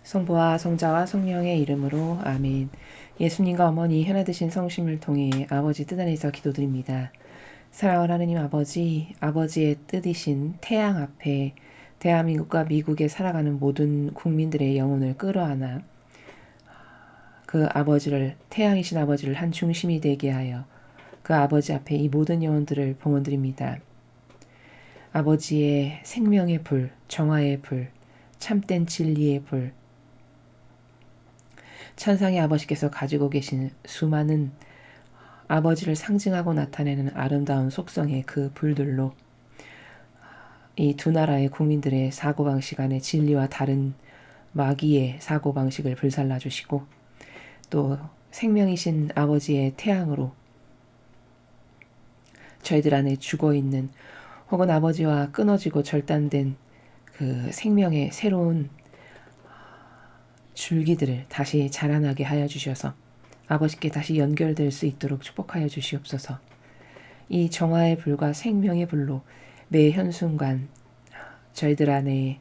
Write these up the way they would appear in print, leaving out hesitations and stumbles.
성부와 성자와 성령의 이름으로 아멘. 예수님과 어머니 하나 되신 성심을 통해 아버지 뜻 안에서 기도드립니다. 사랑하는 하느님 아버지, 아버지의 뜻이신 태양 앞에 대한민국과 미국에 살아가는 모든 국민들의 영혼을 끌어안아 그 아버지를, 태양이신 아버지를 한 중심이 되게 하여 그 아버지 앞에 이 모든 영혼들을 봉헌드립니다. 아버지의 생명의 불, 정화의 불, 참된 진리의 불, 천상의 아버지께서 가지고 계신 수많은 아버지를 상징하고 나타내는 아름다운 속성의 그 불들로 이 두 나라의 국민들의 사고방식 안에 진리와 다른 마귀의 사고방식을 불살라 주시고 또 생명이신 아버지의 태양으로 저희들 안에 죽어있는 혹은 아버지와 끊어지고 절단된 그 생명의 새로운 줄기들을 다시 자라나게 하여 주셔서 아버지께 다시 연결될 수 있도록 축복하여 주시옵소서. 이 정화의 불과 생명의 불로 매 현순간 저희들 안에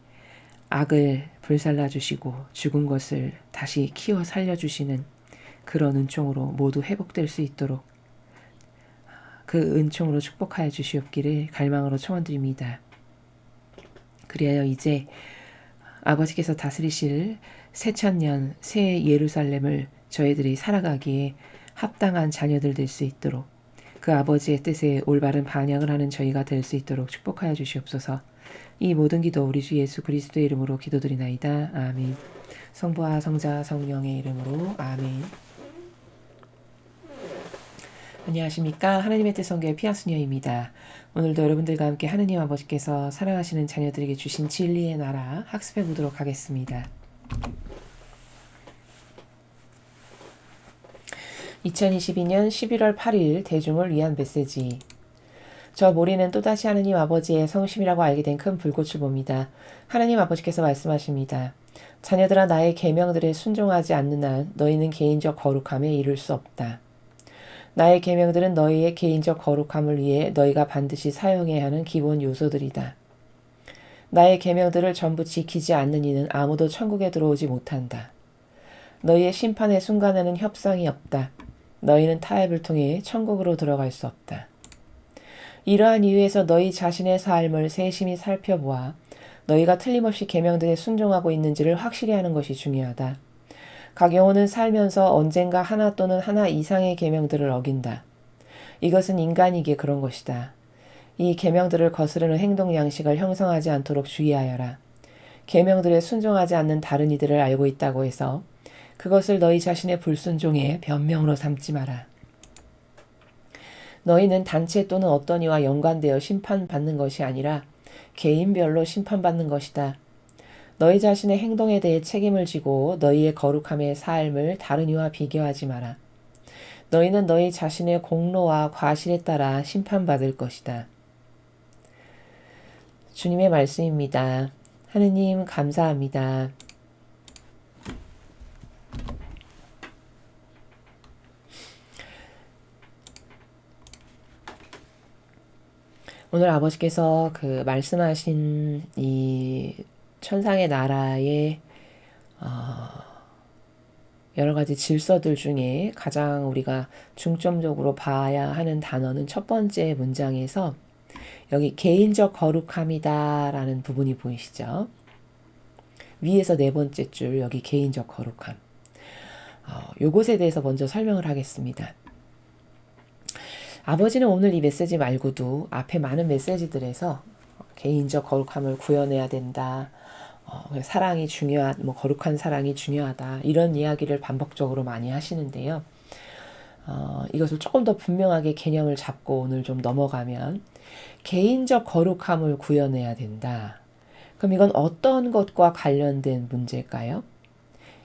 악을 불살라 주시고 죽은 것을 다시 키워 살려주시는 그런 은총으로 모두 회복될 수 있도록 그 은총으로 축복하여 주시옵기를 갈망으로 청원드립니다. 그리하여 이제 아버지께서 다스리실 새천년 새 예루살렘을 저희들이 살아가기에 합당한 자녀들 될 수 있도록 그 아버지의 뜻에 올바른 반영을 하는 저희가 될 수 있도록 축복하여 주시옵소서. 이 모든 기도 우리 주 예수 그리스도의 이름으로 기도드리나이다. 아멘. 성부와 성자 성령의 이름으로 아멘. 안녕하십니까. 하나님의 뜻 선교의 피아수녀입니다. 오늘도 여러분들과 함께 하느님 아버지께서 사랑하시는 자녀들에게 주신 진리의 나라 학습해 보도록 하겠습니다. 2022년 11월 8일 대중을 위한 메시지. 저 모리는 또다시 하느님 아버지의 성심이라고 알게 된 큰 불꽃을 봅니다. 하느님 아버지께서 말씀하십니다. 자녀들아 나의 계명들에 순종하지 않는 한 너희는 개인적 거룩함에 이를 수 없다. 나의 계명들은 너희의 개인적 거룩함을 위해 너희가 반드시 사용해야 하는 기본 요소들이다. 나의 계명들을 전부 지키지 않는 이는 아무도 천국에 들어오지 못한다. 너희의 심판의 순간에는 협상이 없다. 너희는 타협을 통해 천국으로 들어갈 수 없다. 이러한 이유에서 너희 자신의 삶을 세심히 살펴보아 너희가 틀림없이 계명들에 순종하고 있는지를 확실히 하는 것이 중요하다. 각 영혼은 살면서 언젠가 하나 또는 하나 이상의 계명들을 어긴다. 이것은 인간이기에 그런 것이다. 이 계명들을 거스르는 행동 양식을 형성하지 않도록 주의하여라. 계명들에 순종하지 않는 다른 이들을 알고 있다고 해서 그것을 너희 자신의 불순종의 변명으로 삼지 마라. 너희는 단체 또는 어떤 이와 연관되어 심판받는 것이 아니라 개인별로 심판받는 것이다. 너희 자신의 행동에 대해 책임을 지고 너희의 거룩함의 삶을 다른 이와 비교하지 마라. 너희는 너희 자신의 공로와 과실에 따라 심판받을 것이다. 주님의 말씀입니다. 하느님 감사합니다. 오늘 아버지께서 그 말씀하신 이 천상의 나라의 여러 가지 질서들 중에 가장 우리가 중점적으로 봐야 하는 단어는 첫 번째 문장에서 여기 개인적 거룩함이다 라는 부분이 보이시죠? 위에서 네 번째 줄 여기 개인적 거룩함. 요것에 대해서 먼저 설명을 하겠습니다. 아버지는 오늘 이 메시지 말고도 앞에 많은 메시지들에서 개인적 거룩함을 구현해야 된다. 사랑이 거룩한 사랑이 중요하다. 이런 이야기를 반복적으로 많이 하시는데요. 이것을 조금 더 분명하게 개념을 잡고 오늘 좀 넘어가면 개인적 거룩함을 구현해야 된다. 그럼 이건 어떤 것과 관련된 문제일까요?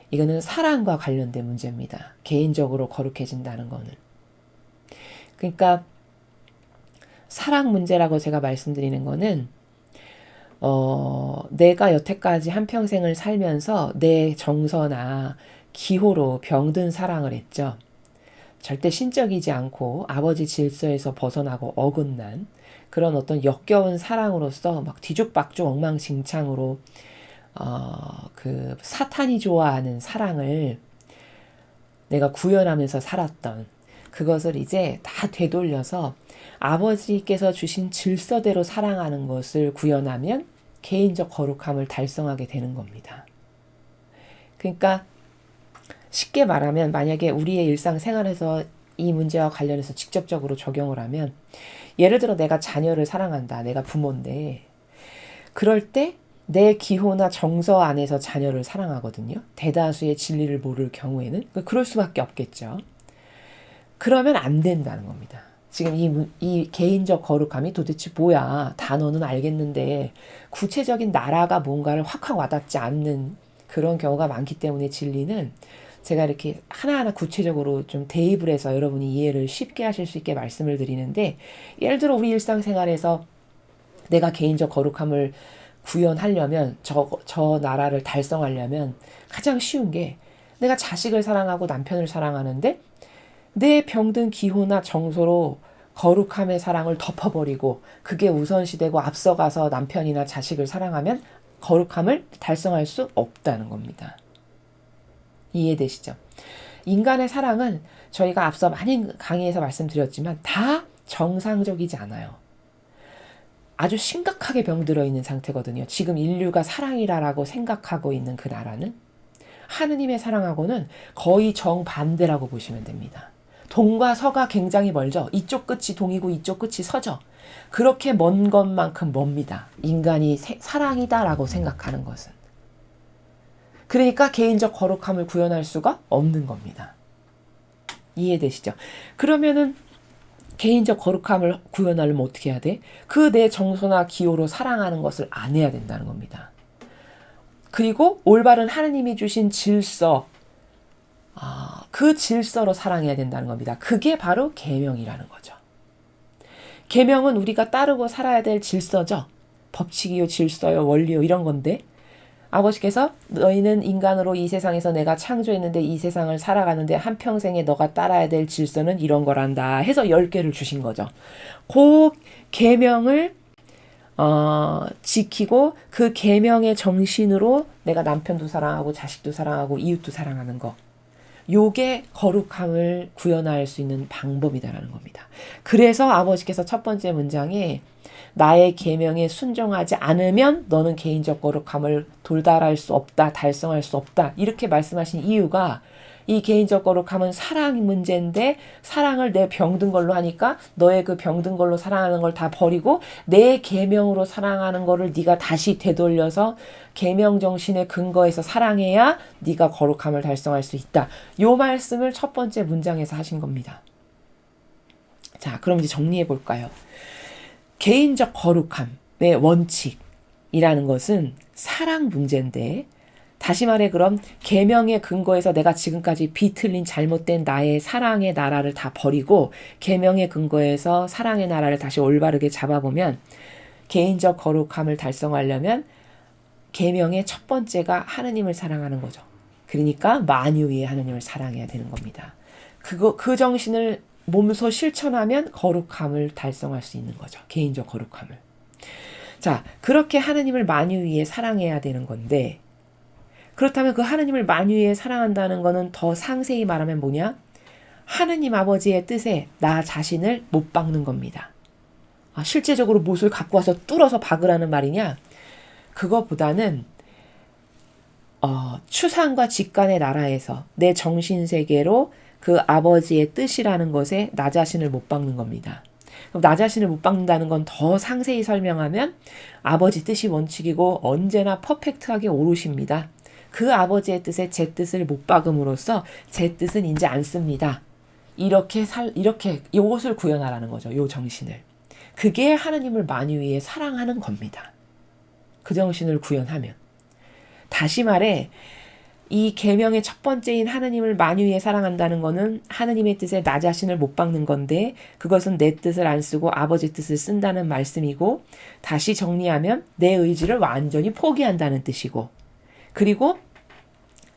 이거는 사랑과 관련된 문제입니다. 개인적으로 거룩해진다는 거는. 그러니까 사랑 문제라고 제가 말씀드리는 거는 내가 여태까지 한평생을 살면서 내 정서나 기호로 병든 사랑을 했죠. 절대 신적이지 않고 아버지 질서에서 벗어나고 어긋난 그런 어떤 역겨운 사랑으로서 막 뒤죽박죽 엉망진창으로 그 사탄이 좋아하는 사랑을 내가 구현하면서 살았던 그것을 이제 다 되돌려서 아버지께서 주신 질서대로 사랑하는 것을 구현하면 개인적 거룩함을 달성하게 되는 겁니다. 그러니까 쉽게 말하면 만약에 우리의 일상생활에서 이 문제와 관련해서 직접적으로 적용을 하면 예를 들어 내가 자녀를 사랑한다. 내가 부모인데 그럴 때 내 기호나 정서 안에서 자녀를 사랑하거든요. 대다수의 진리를 모를 경우에는 그럴 수밖에 없겠죠. 그러면 안 된다는 겁니다. 지금 이 개인적 거룩함이 도대체 뭐야? 단어는 알겠는데 구체적인 나라가 뭔가를 확확 와닿지 않는 그런 경우가 많기 때문에 진리는 제가 이렇게 하나하나 구체적으로 좀 대입을 해서 여러분이 이해를 쉽게 하실 수 있게 말씀을 드리는데 예를 들어 우리 일상생활에서 내가 개인적 거룩함을 구현하려면 저 나라를 달성하려면 가장 쉬운 게 내가 자식을 사랑하고 남편을 사랑하는데 내 병든 기호나 정서로 거룩함의 사랑을 덮어버리고 그게 우선시되고 앞서가서 남편이나 자식을 사랑하면 거룩함을 달성할 수 없다는 겁니다. 이해되시죠? 인간의 사랑은 저희가 앞서 많이 강의에서 말씀드렸지만 다 정상적이지 않아요. 아주 심각하게 병들어 있는 상태거든요. 지금 인류가 사랑이라고 생각하고 있는 그 나라는 하느님의 사랑하고는 거의 정반대라고 보시면 됩니다. 동과 서가 굉장히 멀죠. 이쪽 끝이 동이고 이쪽 끝이 서죠. 그렇게 먼 것만큼 멉니다. 인간이 사랑이다라고 생각하는 것은. 그러니까 개인적 거룩함을 구현할 수가 없는 겁니다. 이해되시죠? 그러면은 개인적 거룩함을 구현하려면 어떻게 해야 돼? 그 내 정서나 기호로 사랑하는 것을 안 해야 된다는 겁니다. 그리고 올바른 하느님이 주신 질서, 그 질서로 사랑해야 된다는 겁니다. 그게 바로 계명이라는 거죠. 계명은 우리가 따르고 살아야 될 질서죠. 법칙이요, 질서요, 원리요 이런 건데 아버지께서 너희는 인간으로 이 세상에서 내가 창조했는데 이 세상을 살아가는데 한평생에 너가 따라야 될 질서는 이런 거란다 해서 10개를 주신 거죠. 그 계명을 지키고 그 계명의 정신으로 내가 남편도 사랑하고 자식도 사랑하고 이웃도 사랑하는 거. 요게 거룩함을 구현할 수 있는 방법이다라는 겁니다. 그래서 아버지께서 첫 번째 문장에 나의 계명에 순종하지 않으면 너는 개인적 거룩함을 돌달할 수 없다, 달성할 수 없다. 이렇게 말씀하신 이유가 이 개인적 거룩함은 사랑 문제인데 사랑을 내 병든 걸로 하니까 너의 그 병든 걸로 사랑하는 걸 다 버리고 내 계명으로 사랑하는 거를 네가 다시 되돌려서 계명 정신의 근거에서 사랑해야 네가 거룩함을 달성할 수 있다. 요 말씀을 첫 번째 문장에서 하신 겁니다. 자, 그럼 이제 정리해 볼까요? 개인적 거룩함의 원칙이라는 것은 사랑 문제인데 다시 말해 그럼 계명의 근거에서 내가 지금까지 비틀린 잘못된 나의 사랑의 나라를 다 버리고 계명의 근거에서 사랑의 나라를 다시 올바르게 잡아보면 개인적 거룩함을 달성하려면 계명의 첫 번째가 하느님을 사랑하는 거죠. 그러니까 만유의 하느님을 사랑해야 되는 겁니다. 그 정신을 몸소 실천하면 거룩함을 달성할 수 있는 거죠. 개인적 거룩함을. 자, 그렇게 하느님을 만유위에 사랑해야 되는 건데 그렇다면 그 하느님을 만유위에 사랑한다는 거는 더 상세히 말하면 뭐냐? 하느님 아버지의 뜻에 나 자신을 못 박는 겁니다. 실제적으로 못을 갖고 와서 뚫어서 박으라는 말이냐? 그거보다는 추상과 직간의 나라에서 내 정신세계로 그 아버지의 뜻이라는 것에 나 자신을 못 박는 겁니다. 그럼 나 자신을 못 박는다는 건 더 상세히 설명하면 아버지 뜻이 원칙이고 언제나 퍼펙트하게 오롯입니다. 그 아버지의 뜻에 제 뜻을 못 박음으로써 제 뜻은 이제 안 씁니다. 이렇게 이것을 구현하라는 거죠. 요 정신을. 그게 하느님을 만유위에 사랑하는 겁니다. 그 정신을 구현하면. 다시 말해 이 계명의 첫 번째인 하느님을 만유위에 사랑한다는 거는 하느님의 뜻에 나 자신을 못 박는 건데 그것은 내 뜻을 안 쓰고 아버지 뜻을 쓴다는 말씀이고 다시 정리하면 내 의지를 완전히 포기한다는 뜻이고 그리고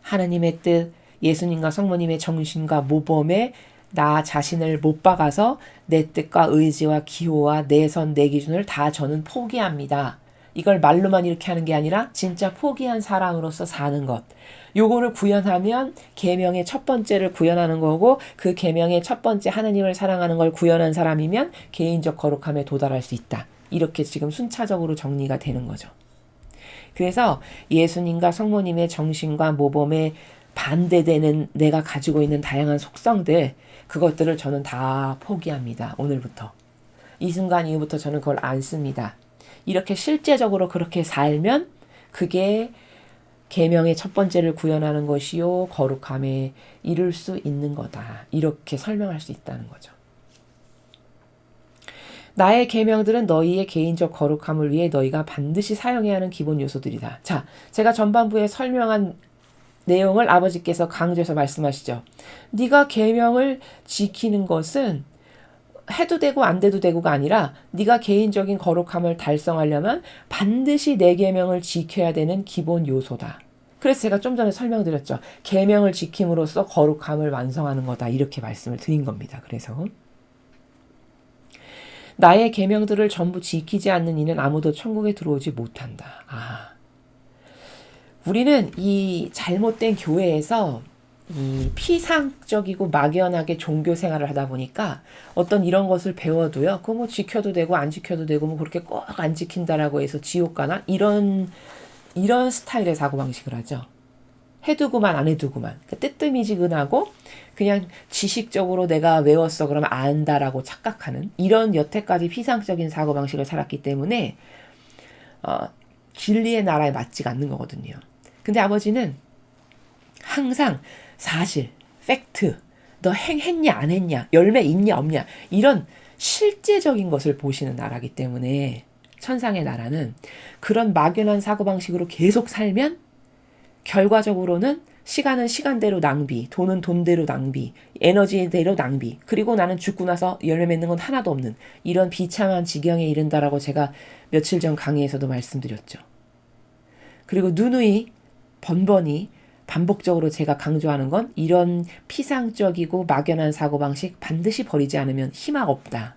하느님의 뜻, 예수님과 성모님의 정신과 모범에 나 자신을 못 박아서 내 뜻과 의지와 기호와 내 선, 내 기준을 다 저는 포기합니다. 이걸 말로만 이렇게 하는 게 아니라 진짜 포기한 사람으로서 사는 것. 요거를 구현하면 계명의 첫 번째를 구현하는 거고 그 계명의 첫 번째 하느님을 사랑하는 걸 구현한 사람이면 개인적 거룩함에 도달할 수 있다. 이렇게 지금 순차적으로 정리가 되는 거죠. 그래서 예수님과 성모님의 정신과 모범에 반대되는 내가 가지고 있는 다양한 속성들, 그것들을 저는 다 포기합니다. 오늘부터. 이 순간 이후부터 저는 그걸 안 씁니다. 이렇게 실제적으로 그렇게 살면 그게 계명의 첫 번째를 구현하는 것이요 거룩함에 이룰 수 있는 거다. 이렇게 설명할 수 있다는 거죠. 나의 계명들은 너희의 개인적 거룩함을 위해 너희가 반드시 사용해야 하는 기본 요소들이다. 자, 제가 전반부에 설명한 내용을 아버지께서 강조해서 말씀하시죠. 네가 계명을 지키는 것은 해도 되고 안 돼도 되고가 아니라 네가 개인적인 거룩함을 달성하려면 반드시 내 계명을 지켜야 되는 기본 요소다. 그래서 제가 좀 전에 설명드렸죠. 계명을 지킴으로써 거룩함을 완성하는 거다. 이렇게 말씀을 드린 겁니다. 그래서 나의 계명들을 전부 지키지 않는 이는 아무도 천국에 들어오지 못한다. 우리는 이 잘못된 교회에서 이 피상적이고 막연하게 종교 생활을 하다 보니까 어떤 이런 것을 배워도요. 그거 뭐 지켜도 되고 안 지켜도 되고 뭐 그렇게 꼭 안 지킨다라고 해서 지옥 가나? 이런 스타일의 사고방식을 하죠. 해두고만 안 해두고만. 뜨뜻미지근하고 그냥 지식적으로 내가 외웠어 그러면 안다라고 착각하는 이런 여태까지 피상적인 사고방식을 살았기 때문에 진리의 나라에 맞지가 않는 거거든요. 근데 아버지는 항상 사실, 팩트, 너 행했냐 안 했냐, 열매 있냐 없냐 이런 실제적인 것을 보시는 나라기 때문에 천상의 나라는 그런 막연한 사고방식으로 계속 살면 결과적으로는 시간은 시간대로 낭비, 돈은 돈대로 낭비, 에너지대로 낭비, 그리고 나는 죽고 나서 열매 맺는 건 하나도 없는 이런 비참한 지경에 이른다라고 제가 며칠 전 강의에서도 말씀드렸죠. 그리고 누누이 번번이 반복적으로 제가 강조하는 건 이런 피상적이고 막연한 사고방식 반드시 버리지 않으면 희망 없다.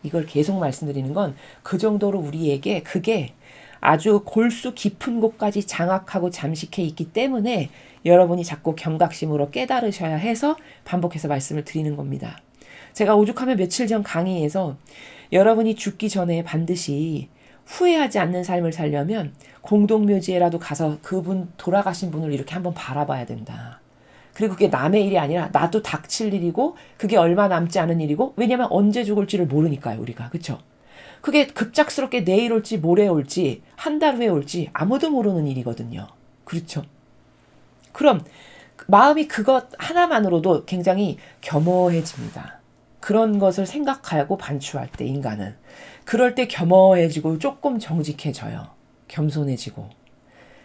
이걸 계속 말씀드리는 건 그 정도로 우리에게 그게 아주 골수 깊은 곳까지 장악하고 잠식해 있기 때문에 여러분이 자꾸 경각심으로 깨달으셔야 해서 반복해서 말씀을 드리는 겁니다. 제가 오죽하면 며칠 전 강의에서 여러분이 죽기 전에 반드시 후회하지 않는 삶을 살려면 공동묘지에라도 가서 그분 돌아가신 분을 이렇게 한번 바라봐야 된다. 그리고 그게 남의 일이 아니라 나도 닥칠 일이고 그게 얼마 남지 않은 일이고 왜냐면 언제 죽을지를 모르니까요. 우리가. 그렇죠? 그게 급작스럽게 내일 올지 모레 올지 한 달 후에 올지 아무도 모르는 일이거든요. 그렇죠? 그럼 마음이 그것 하나만으로도 굉장히 겸허해집니다. 그런 것을 생각하고 반추할 때 인간은. 그럴 때 겸허해지고 조금 정직해져요. 겸손해지고.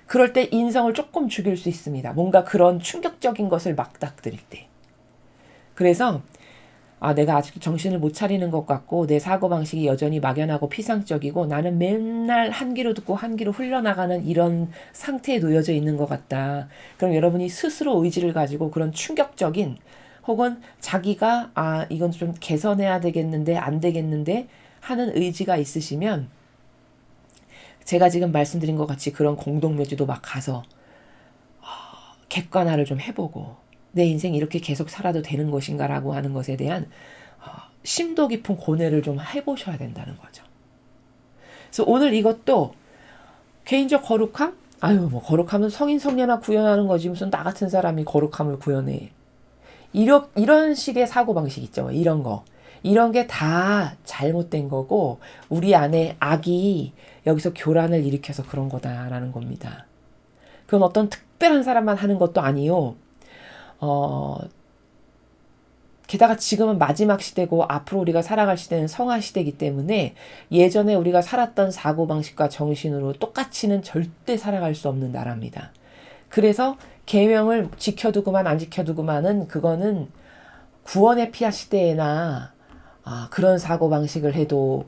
그럴 때 인성을 조금 죽일 수 있습니다. 뭔가 그런 충격적인 것을 막닥뜨릴 때. 그래서 내가 아직 정신을 못 차리는 것 같고 내 사고방식이 여전히 막연하고 피상적이고 나는 맨날 한 귀로 듣고 한 귀로 흘러나가는 이런 상태에 놓여져 있는 것 같다. 그럼 여러분이 스스로 의지를 가지고 그런 충격적인 혹은 자기가 이건 좀 개선해야 되겠는데 안 되겠는데 하는 의지가 있으시면 제가 지금 말씀드린 것 같이 그런 공동묘지도 막 가서 객관화를 좀 해보고 내 인생 이렇게 계속 살아도 되는 것인가라고 하는 것에 대한 심도 깊은 고뇌를 좀 해보셔야 된다는 거죠. 그래서 오늘 이것도 개인적 거룩함? 뭐 거룩함은 성인 성녀나 구현하는 거지 무슨 나 같은 사람이 거룩함을 구현해. 이런 식의 사고방식 있죠. 이런 거. 이런 게 다 잘못된 거고 우리 안에 악이 여기서 교란을 일으켜서 그런 거다라는 겁니다. 그건 어떤 특별한 사람만 하는 것도 아니요. 게다가 지금은 마지막 시대고 앞으로 우리가 살아갈 시대는 성화 시대이기 때문에 예전에 우리가 살았던 사고방식과 정신으로 똑같이는 절대 살아갈 수 없는 나라입니다. 그래서 계명을 지켜두고만 안 지켜두고만은 그거는 구원의 피아 시대에나 그런 사고방식을 해도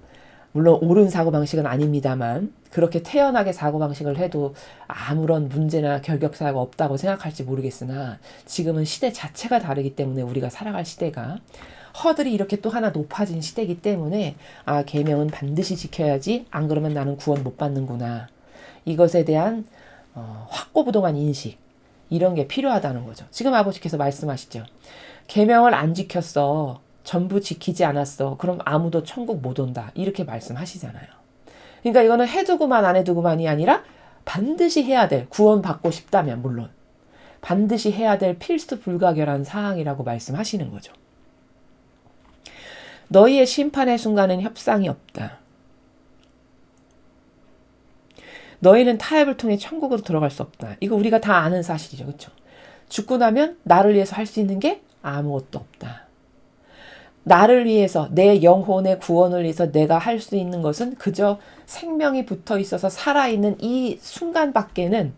물론 옳은 사고방식은 아닙니다만 그렇게 태연하게 사고방식을 해도 아무런 문제나 결격사가 없다고 생각할지 모르겠으나 지금은 시대 자체가 다르기 때문에 우리가 살아갈 시대가 허들이 이렇게 또 하나 높아진 시대이기 때문에 계명은 반드시 지켜야지, 안 그러면 나는 구원 못 받는구나. 이것에 대한 확고부동한 인식, 이런 게 필요하다는 거죠. 지금 아버지께서 말씀하시죠. 계명을 안 지켰어. 전부 지키지 않았어. 그럼 아무도 천국 못 온다. 이렇게 말씀하시잖아요. 그러니까 이거는 해두고만 안 해두고만이 아니라 반드시 해야 될, 구원 받고 싶다면 물론 반드시 해야 될 필수 불가결한 사항이라고 말씀하시는 거죠. 너희의 심판의 순간은 협상이 없다. 너희는 타협을 통해 천국으로 들어갈 수 없다. 이거 우리가 다 아는 사실이죠. 그렇죠? 죽고 나면 나를 위해서 할 수 있는 게 아무것도 없다. 나를 위해서, 내 영혼의 구원을 위해서 내가 할 수 있는 것은 그저 생명이 붙어 있어서 살아있는 이 순간밖에는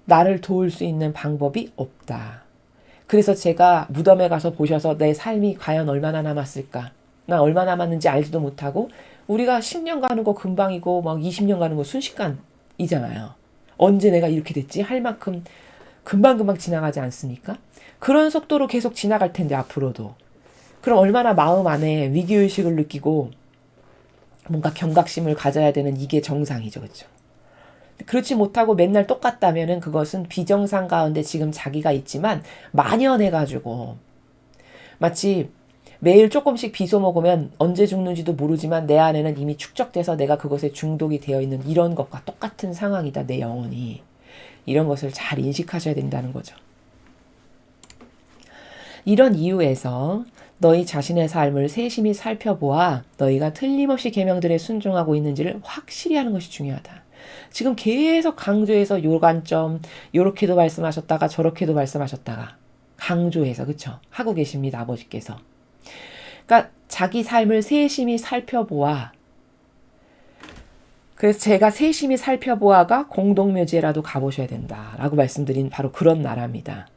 나를 도울 수 있는 방법이 없다. 그래서 제가 무덤에 가서 보셔서 내 삶이 과연 얼마나 남았을까? 난 얼마 남았는지 알지도 못하고, 우리가 10년 가는 거 금방이고 막 20년 가는 거 순식간이잖아요. 언제 내가 이렇게 됐지? 할 만큼 금방금방 지나가지 않습니까? 그런 속도로 계속 지나갈 텐데 앞으로도. 그럼 얼마나 마음 안에 위기의식을 느끼고 뭔가 경각심을 가져야 되는, 이게 정상이죠. 그렇죠? 그렇지 못하고 맨날 똑같다면은 그것은 비정상 가운데 지금 자기가 있지만 만연해가지고, 마치 매일 조금씩 비소 먹으면 언제 죽는지도 모르지만 내 안에는 이미 축적돼서 내가 그것에 중독이 되어 있는 이런 것과 똑같은 상황이다, 내 영혼이. 이런 것을 잘 인식하셔야 된다는 거죠. 이런 이유에서 너희 자신의 삶을 세심히 살펴보아 너희가 틀림없이 계명들에 순종하고 있는지를 확실히 하는 것이 중요하다. 지금 계속 강조해서 요 관점, 요렇게도 말씀하셨다가 저렇게도 말씀하셨다가 강조해서, 그쵸? 하고 계십니다, 아버지께서. 그러니까 자기 삶을 세심히 살펴보아. 그래서 제가 세심히 살펴보아가 공동묘지에라도 가보셔야 된다라고 말씀드린 바로 그런 나라입니다.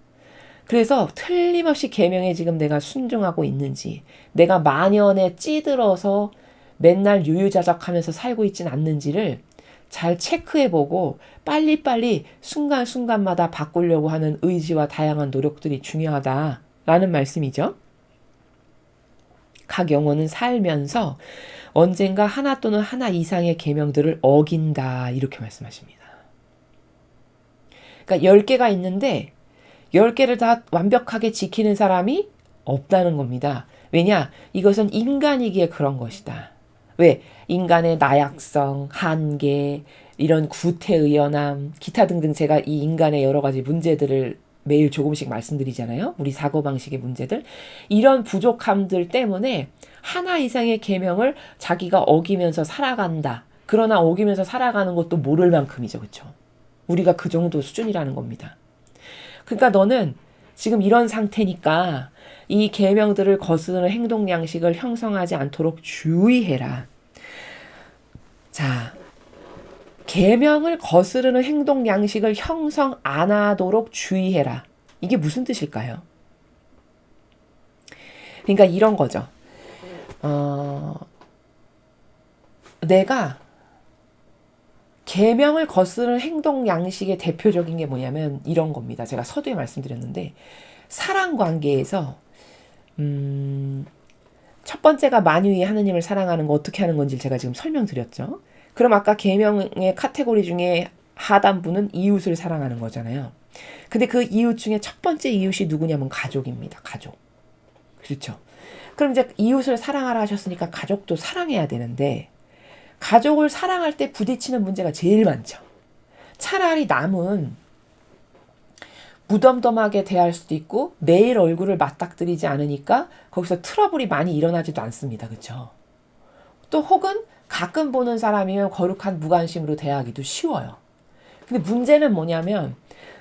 그래서 틀림없이 계명에 지금 내가 순종하고 있는지, 내가 만연에 찌들어서 맨날 유유자적하면서 살고 있진 않는지를 잘 체크해보고 빨리빨리 순간순간마다 바꾸려고 하는 의지와 다양한 노력들이 중요하다라는 말씀이죠. 각 영혼은 살면서 언젠가 하나 또는 하나 이상의 계명들을 어긴다, 이렇게 말씀하십니다. 그러니까 10개가 있는데 10개를 다 완벽하게 지키는 사람이 없다는 겁니다. 왜냐? 이것은 인간이기에 그런 것이다. 왜? 인간의 나약성, 한계, 이런 구태의연함, 기타 등등 제가 이 인간의 여러 가지 문제들을 매일 조금씩 말씀드리잖아요. 우리 사고방식의 문제들. 이런 부족함들 때문에 하나 이상의 계명을 자기가 어기면서 살아간다. 그러나 어기면서 살아가는 것도 모를 만큼이죠. 그렇죠? 우리가 그 정도 수준이라는 겁니다. 그러니까 너는 지금 이런 상태니까 이 계명들을 거스르는 행동 양식을 형성하지 않도록 주의해라. 자, 계명을 거스르는 행동 양식을 형성 안 하도록 주의해라. 이게 무슨 뜻일까요? 그러니까 이런 거죠. 내가 계명을 거스르는 행동 양식의 대표적인 게 뭐냐면 이런 겁니다. 제가 서두에 말씀드렸는데, 사랑 관계에서 첫 번째가 만유의 하느님을 사랑하는 거 어떻게 하는 건지 제가 지금 설명드렸죠. 그럼 아까 계명의 카테고리 중에 하단부는 이웃을 사랑하는 거잖아요. 근데 그 이웃 중에 첫 번째 이웃이 누구냐면 가족입니다. 가족. 그렇죠. 그럼 이제 이웃을 사랑하라 하셨으니까 가족도 사랑해야 되는데, 가족을 사랑할 때 부딪히는 문제가 제일 많죠. 차라리 남은 무덤덤하게 대할 수도 있고 매일 얼굴을 맞닥뜨리지 않으니까 거기서 트러블이 많이 일어나지도 않습니다. 그렇죠? 또 혹은 가끔 보는 사람이면 거룩한 무관심으로 대하기도 쉬워요. 근데 문제는 뭐냐면,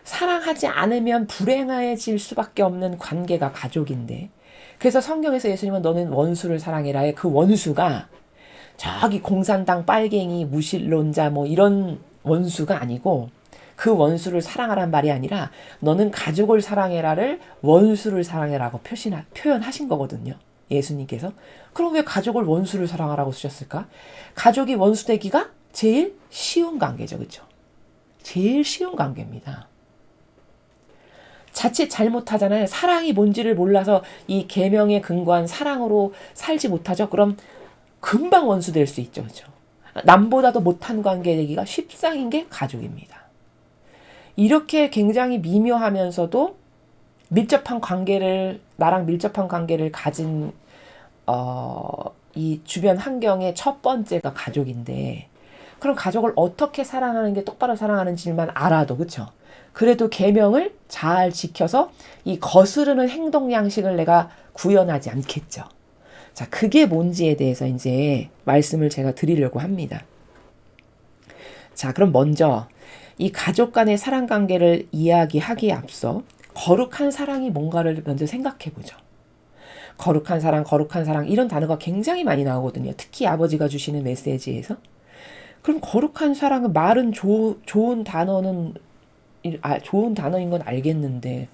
사랑하지 않으면 불행해질 수밖에 없는 관계가 가족인데, 그래서 성경에서 예수님은 너는 원수를 사랑해라의 그 원수가 저기 공산당 빨갱이 무신론자 뭐 이런 원수가 아니고, 그 원수를 사랑하란 말이 아니라 너는 가족을 사랑해라를 원수를 사랑해라고 표현하신 거거든요. 예수님께서. 그럼 왜 가족을 원수를 사랑하라고 쓰셨을까? 가족이 원수되기가 제일 쉬운 관계죠. 그렇죠? 제일 쉬운 관계입니다. 자칫 잘못하잖아요. 사랑이 뭔지를 몰라서 이 계명에 근거한 사랑으로 살지 못하죠. 그럼 금방 원수 될 수 있죠. 그렇죠? 남보다도 못한 관계 되기가 쉽상인 게 가족입니다. 이렇게 굉장히 미묘하면서도 나랑 밀접한 관계를 가진 이 주변 환경의 첫 번째가 가족인데, 그럼 가족을 어떻게 사랑하는 게 똑바로 사랑하는지만 알아도, 그쵸? 그래도 계명을 잘 지켜서 이 거스르는 행동 양식을 내가 구현하지 않겠죠. 자, 그게 뭔지에 대해서 이제 말씀을 제가 드리려고 합니다. 자, 그럼 먼저 이 가족 간의 사랑 관계를 이야기하기에 앞서 거룩한 사랑이 뭔가를 먼저 생각해 보죠. 거룩한 사랑 이런 단어가 굉장히 많이 나오거든요. 특히 아버지가 주시는 메시지에서. 그럼 거룩한 사랑은 말은 좋은 단어인 건 알겠는데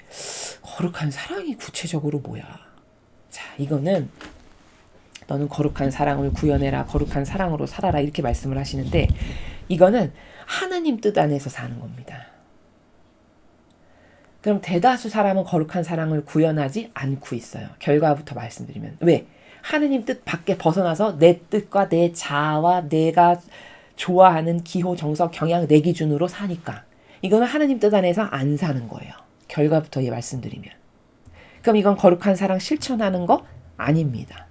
거룩한 사랑이 구체적으로 뭐야? 자, 이거는 너는 거룩한 사랑을 구현해라. 거룩한 사랑으로 살아라. 이렇게 말씀을 하시는데 이거는 하느님 뜻 안에서 사는 겁니다. 그럼 대다수 사람은 거룩한 사랑을 구현하지 않고 있어요. 결과부터 말씀드리면. 왜? 하느님 뜻 밖에 벗어나서 내 뜻과 내 자아와 내가 좋아하는 기호, 정석, 경향, 내 기준으로 사니까. 이거는 하느님 뜻 안에서 안 사는 거예요. 결과부터 말씀드리면. 그럼 이건 거룩한 사랑 실천하는 거 아닙니다.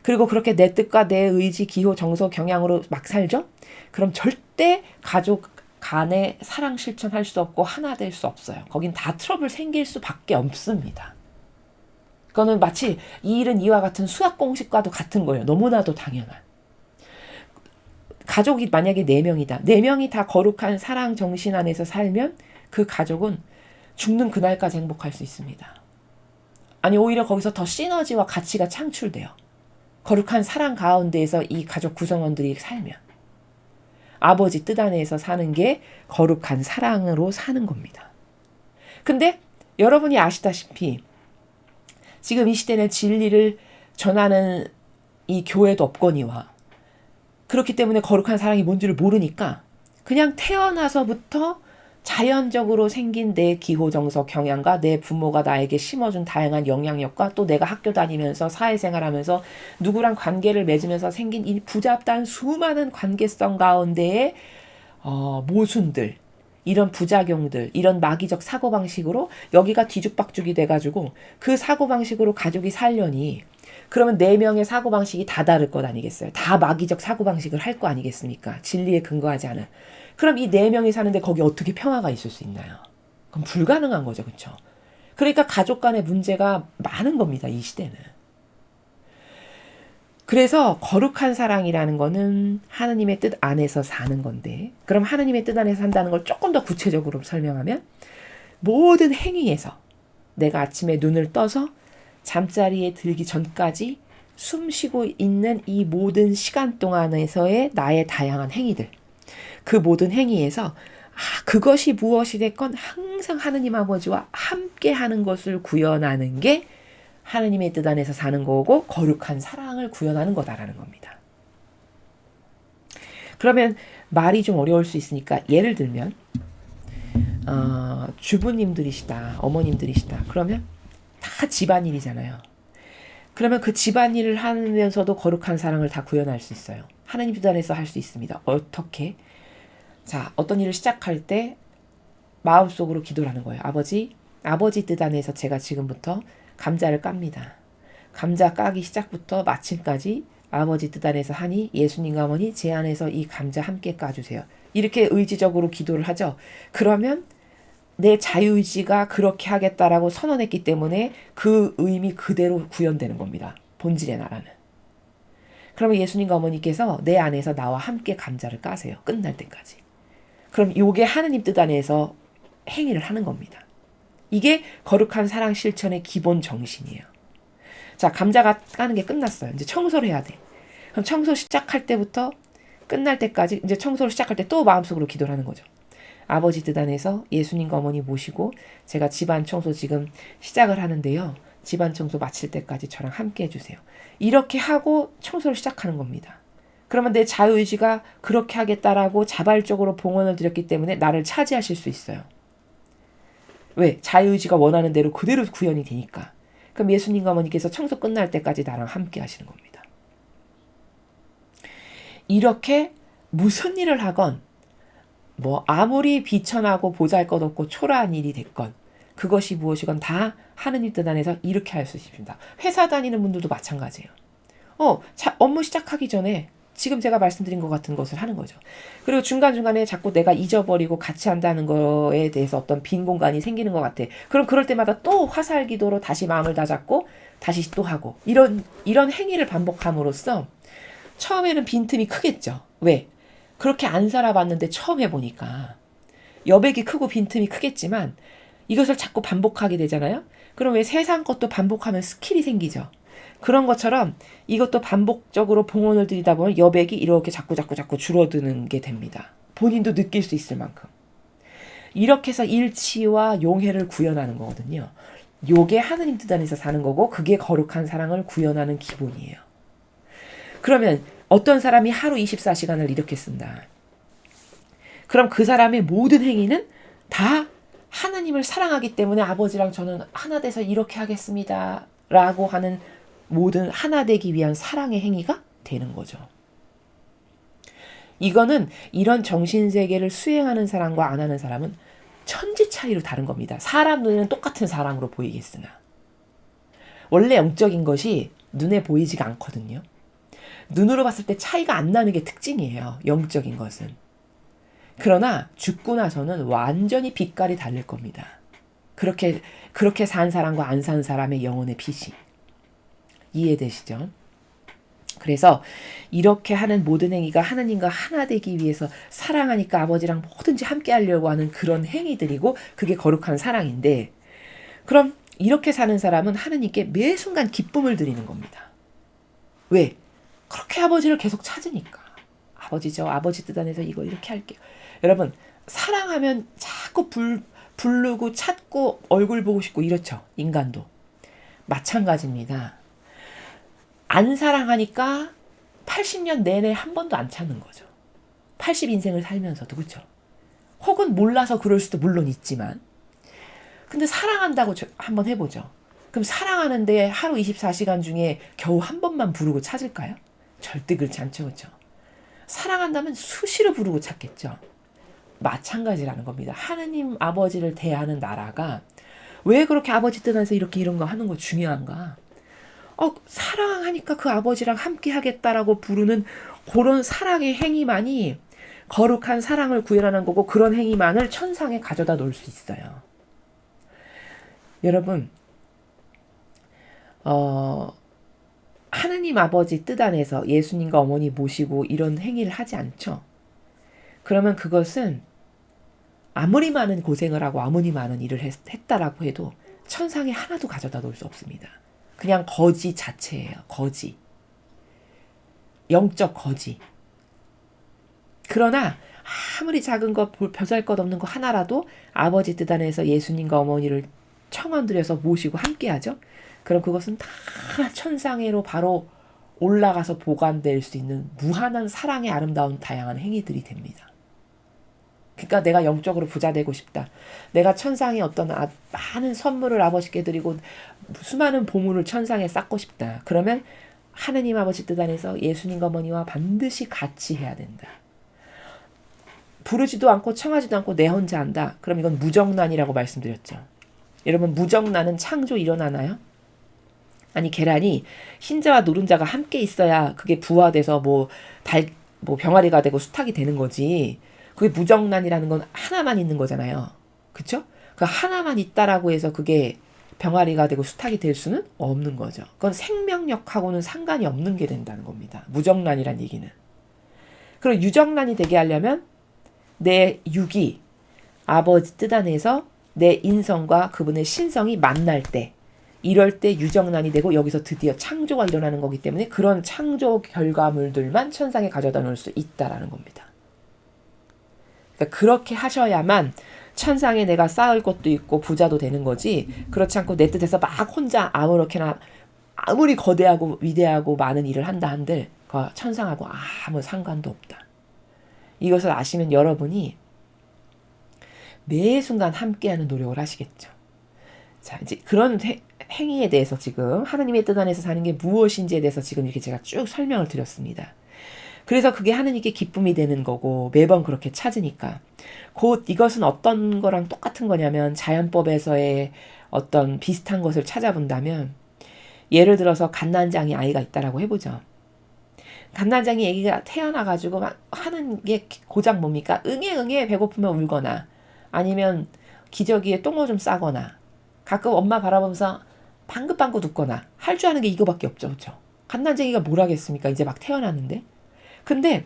그리고 그렇게 내 뜻과 내 의지, 기호, 정석, 경향으로 막 살죠? 그럼 절대 가족 간에 사랑 실천할 수 없고 하나 될 수 없어요. 거긴 다 트러블 생길 수밖에 없습니다. 그거는 마치 이 일은 이와 같은 수학 공식과도 같은 거예요. 너무나도 당연한. 가족이 만약에 4명이다. 4명이 다 거룩한 사랑 정신 안에서 살면 그 가족은 죽는 그날까지 행복할 수 있습니다. 아니 오히려 거기서 더 시너지와 가치가 창출돼요. 거룩한 사랑 가운데에서 이 가족 구성원들이 살면. 아버지 뜻 안에서 사는 게 거룩한 사랑으로 사는 겁니다. 근데 여러분이 아시다시피 지금 이 시대는 진리를 전하는 이 교회도 없거니와 그렇기 때문에 거룩한 사랑이 뭔지를 모르니까 그냥 태어나서부터 자연적으로 생긴 내 기호, 정석, 경향과 내 부모가 나에게 심어준 다양한 영향력과 또 내가 학교 다니면서 사회생활하면서 누구랑 관계를 맺으면서 생긴 이 부잡다한 수많은 관계성 가운데의 모순들, 이런 부작용들, 이런 마귀적 사고방식으로 여기가 뒤죽박죽이 돼가지고 그 사고방식으로 가족이 살려니 그러면 4명의 사고방식이 다 다를 것 아니겠어요? 다 마귀적 사고방식을 할 거 아니겠습니까? 진리에 근거하지 않은. 그럼 이 4명이 사는데 거기 어떻게 평화가 있을 수 있나요? 그럼 불가능한 거죠. 그렇죠? 그러니까 가족 간의 문제가 많은 겁니다. 이 시대는. 그래서 거룩한 사랑이라는 거는 하느님의 뜻 안에서 사는 건데 그럼 하느님의 뜻 안에서 산다는 걸 조금 더 구체적으로 설명하면 모든 행위에서 내가 아침에 눈을 떠서 잠자리에 들기 전까지 숨 쉬고 있는 이 모든 시간 동안에서의 나의 다양한 행위들 그 모든 행위에서 그것이 무엇이 됐건 항상 하느님 아버지와 함께 하는 것을 구현하는 게 하느님의 뜻 안에서 사는 거고 거룩한 사랑을 구현하는 거다라는 겁니다. 그러면 말이 좀 어려울 수 있으니까 예를 들면 주부님들이시다, 어머님들이시다. 그러면 다 집안일이잖아요. 그러면 그 집안일을 하면서도 거룩한 사랑을 다 구현할 수 있어요. 하느님 뜻 안에서 할 수 있습니다. 어떻게? 자, 어떤 일을 시작할 때 마음속으로 기도를 하는 거예요. 아버지 뜻 안에서 제가 지금부터 감자를 깝니다. 감자 까기 시작부터 마침까지 아버지 뜻 안에서 하니 예수님과 어머니 제 안에서 이 감자 함께 까주세요. 이렇게 의지적으로 기도를 하죠. 그러면 내 자유의지가 그렇게 하겠다라고 선언했기 때문에 그 의미 그대로 구현되는 겁니다. 본질의 나라는. 그러면 예수님과 어머니께서 내 안에서 나와 함께 감자를 까세요. 끝날 때까지. 그럼 이게 하느님 뜻 안에서 행위를 하는 겁니다. 이게 거룩한 사랑 실천의 기본 정신이에요. 자, 감자가 까는 게 끝났어요. 이제 청소를 해야 돼. 그럼 청소 시작할 때부터 끝날 때까지 이제 청소를 시작할 때 또 마음속으로 기도를 하는 거죠. 아버지 뜻 안에서 예수님과 어머니 모시고 제가 집안 청소 지금 시작을 하는데요. 집안 청소 마칠 때까지 저랑 함께 해주세요. 이렇게 하고 청소를 시작하는 겁니다. 그러면 내 자유의지가 그렇게 하겠다라고 자발적으로 봉헌을 드렸기 때문에 나를 차지하실 수 있어요. 왜? 자유의지가 원하는 대로 그대로 구현이 되니까. 그럼 예수님과 어머니께서 청소 끝날 때까지 나랑 함께 하시는 겁니다. 이렇게 무슨 일을 하건 아무리 비천하고 보잘것없고 초라한 일이 됐건 그것이 무엇이건 다 하느님 뜻 안에서 이렇게 할 수 있습니다. 회사 다니는 분들도 마찬가지예요. 업무 시작하기 전에 지금 제가 말씀드린 것 같은 것을 하는 거죠. 그리고 중간중간에 자꾸 내가 잊어버리고 같이 한다는 거에 대해서 어떤 빈 공간이 생기는 것 같아. 그럼 그럴 때마다 또 화살기도로 다시 마음을 다잡고 다시 또 하고 이런 행위를 반복함으로써 처음에는 빈틈이 크겠죠. 왜? 그렇게 안 살아봤는데 처음 해보니까 여백이 크고 빈틈이 크겠지만 이것을 자꾸 반복하게 되잖아요. 그럼 왜 세상 것도 반복하면 스킬이 생기죠. 그런 것처럼 이것도 반복적으로 봉헌을 들이다 보면 여백이 이렇게 자꾸 줄어드는 게 됩니다. 본인도 느낄 수 있을 만큼. 이렇게 해서 일치와 용해를 구현하는 거거든요. 요게 하느님 뜻 안에서 사는 거고 그게 거룩한 사랑을 구현하는 기본이에요. 그러면 어떤 사람이 하루 24시간을 이렇게 쓴다. 그럼 그 사람의 모든 행위는 다 하나님을 사랑하기 때문에 아버지랑 저는 하나 돼서 이렇게 하겠습니다. 라고 하는 모든 하나 되기 위한 사랑의 행위가 되는 거죠. 이거는 이런 정신세계를 수행하는 사람과 안 하는 사람은 천지 차이로 다른 겁니다. 사람 눈에는 똑같은 사랑으로 보이겠으나 원래 영적인 것이 눈에 보이지가 않거든요. 눈으로 봤을 때 차이가 안 나는 게 특징이에요. 영적인 것은. 그러나 죽고 나서는 완전히 빛깔이 다를 겁니다. 그렇게 산 사람과 안 산 사람의 영혼의 빛이. 이해되시죠? 그래서 이렇게 하는 모든 행위가 하나님과 하나 되기 위해서 사랑하니까 아버지랑 뭐든지 함께 하려고 하는 그런 행위들이고 그게 거룩한 사랑인데 그럼 이렇게 사는 사람은 하나님께 매 순간 기쁨을 드리는 겁니다. 왜? 그렇게 아버지를 계속 찾으니까. 아버지 뜻 안에서 이거 이렇게 할게요. 여러분 사랑하면 자꾸 부르고 찾고 얼굴 보고 싶고 이렇죠. 인간도. 마찬가지입니다. 안 사랑하니까 80년 내내 한 번도 안 찾는 거죠. 80인생을 살면서도. 그렇죠. 혹은 몰라서 그럴 수도 물론 있지만 근데 사랑한다고 한번 해보죠. 그럼 사랑하는데 하루 24시간 중에 겨우 한 번만 부르고 찾을까요? 절대 그렇지 않죠. 그렇죠? 사랑한다면 수시로 부르고 찾겠죠. 마찬가지라는 겁니다. 하느님 아버지를 대하는 나라가 왜 그렇게 아버지 뜻 안에서 이런 거 하는 거 중요한가? 사랑하니까 그 아버지랑 함께 하겠다라고 부르는 그런 사랑의 행위만이 거룩한 사랑을 구현하는 거고 그런 행위만을 천상에 가져다 놓을 수 있어요. 여러분 하느님 아버지 뜻 안에서 예수님과 어머니 모시고 이런 행위를 하지 않죠. 그러면 그것은 아무리 많은 고생을 하고 아무리 많은 일을 했다라고 해도 천상에 하나도 가져다 놓을 수 없습니다. 그냥 거지 자체예요. 거지. 영적 거지. 그러나 아무리 작은 것, 벼잘 것 없는 거 하나라도 아버지 뜻 안에서 예수님과 어머니를 청원드려서 모시고 함께하죠. 그럼 그것은 다 천상에로 바로 올라가서 보관될 수 있는 무한한 사랑의 아름다운 다양한 행위들이 됩니다. 그러니까 내가 영적으로 부자 되고 싶다. 내가 천상에 어떤 많은 선물을 아버지께 드리고 수많은 보물을 천상에 쌓고 싶다. 그러면 하느님 아버지 뜻 안에서 예수님과 어머니와 반드시 같이 해야 된다. 부르지도 않고 청하지도 않고 내 혼자 한다. 그럼 이건 무정란이라고 말씀드렸죠. 여러분 무정란은 창조 일어나나요? 아니 계란이 흰자와 노른자가 함께 있어야 그게 부화돼서 병아리가 되고 수탉이 되는 거지. 그게 무정란이라는 건 하나만 있는 거잖아요. 그쵸? 그 하나만 있다라고 해서 그게 병아리가 되고 수탉이 될 수는 없는 거죠. 그건 생명력하고는 상관이 없는 게 된다는 겁니다. 무정란이란 얘기는. 그리고 유정란이 되게 하려면 내 육이 아버지 뜻 안에서 내 인성과 그분의 신성이 만날 때 이럴 때 유정란이 되고 여기서 드디어 창조가 일어나는 거기 때문에 그런 창조 결과물들만 천상에 가져다 놓을 수 있다라는 겁니다. 그러니까 그렇게 하셔야만 천상에 내가 쌓을 것도 있고 부자도 되는 거지 그렇지 않고 내 뜻에서 막 혼자 아무렇게나 아무리 거대하고 위대하고 많은 일을 한다 한들 그 천상하고 아무 상관도 없다. 이것을 아시면 여러분이 매 순간 함께하는 노력을 하시겠죠. 자, 이제 그런 행위에 대해서 지금 하나님의 뜻 안에서 사는 게 무엇인지에 대해서 지금 이렇게 제가 쭉 설명을 드렸습니다. 그래서 그게 하나님께 기쁨이 되는 거고 매번 그렇게 찾으니까 곧 이것은 어떤 거랑 똑같은 거냐면 자연법에서의 어떤 비슷한 것을 찾아본다면 예를 들어서 갓난장이 아이가 있다라고 해보죠. 갓난장이 아기가 태어나가지고 막 하는 게 고작 뭡니까? 응애 배고프면 울거나 아니면 기저귀에 똥오줌 싸거나 가끔 엄마 바라보면서 방긋방긋 웃거나 할 줄 아는 게 이거밖에 없죠. 그렇죠? 갓난쟁이가 뭘 하겠습니까? 이제 막 태어났는데. 근데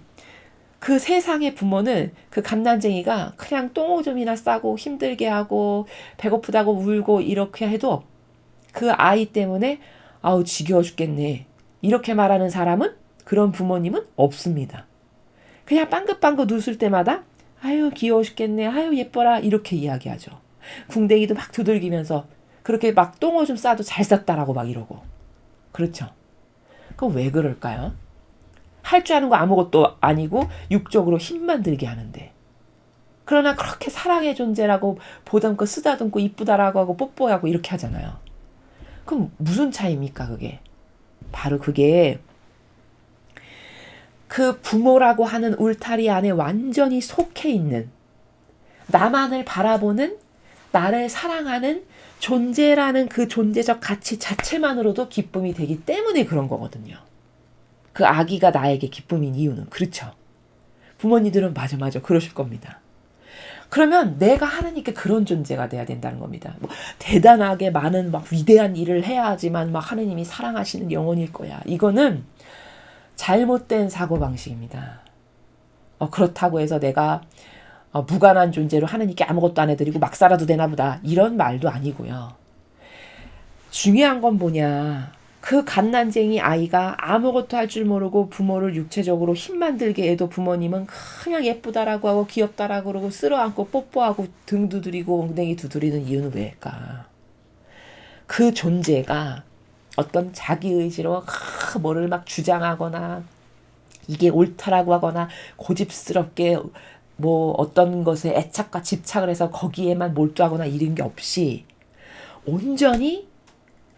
그 세상의 부모는 그 갓난쟁이가 그냥 똥오줌이나 싸고 힘들게 하고 배고프다고 울고 이렇게 해도 그 아이 때문에 아우 지겨워 죽겠네. 이렇게 말하는 사람은 그런 부모님은 없습니다. 그냥 빵긋빵긋 웃을 때마다 아유 귀여워 죽겠네. 아유 예뻐라. 이렇게 이야기하죠. 궁뎅이도 막 두들기면서 그렇게 막 똥오줌 싸도 잘 쌌다라고 막 이러고. 그렇죠. 그럼 왜 그럴까요? 할 줄 아는 거 아무것도 아니고 육적으로 힘만 들게 하는데. 그러나 그렇게 사랑의 존재라고 보담고 쓰다듬고 이쁘다라고 하고 뽀뽀하고 이렇게 하잖아요. 그럼 무슨 차이입니까 그게? 바로 그게 그 부모라고 하는 울타리 안에 완전히 속해 있는 나만을 바라보는 나를 사랑하는 존재라는 그 존재적 가치 자체만으로도 기쁨이 되기 때문에 그런 거거든요. 그 아기가 나에게 기쁨인 이유는 그렇죠. 부모님들은 맞아 그러실 겁니다. 그러면 내가 하나님께 그런 존재가 돼야 된다는 겁니다. 뭐 대단하게 많은 막 위대한 일을 해야지만 막 하나님이 사랑하시는 영혼일 거야. 이거는 잘못된 사고방식입니다. 그렇다고 해서 내가 무관한 존재로 하나님께 아무것도 안 해드리고 막 살아도 되나 보다. 이런 말도 아니고요. 중요한 건 뭐냐. 그 갓난쟁이 아이가 아무것도 할 줄 모르고 부모를 육체적으로 힘만 들게 해도 부모님은 그냥 예쁘다라고 하고 귀엽다라고 그러고 쓸어안고 뽀뽀하고 등 두드리고 엉덩이 두드리는 이유는 왜일까? 그 존재가 어떤 자기의지로 뭐를 막 주장하거나 이게 옳다라고 하거나 고집스럽게 뭐 어떤 것에 애착과 집착을 해서 거기에만 몰두하거나 이런 게 없이 온전히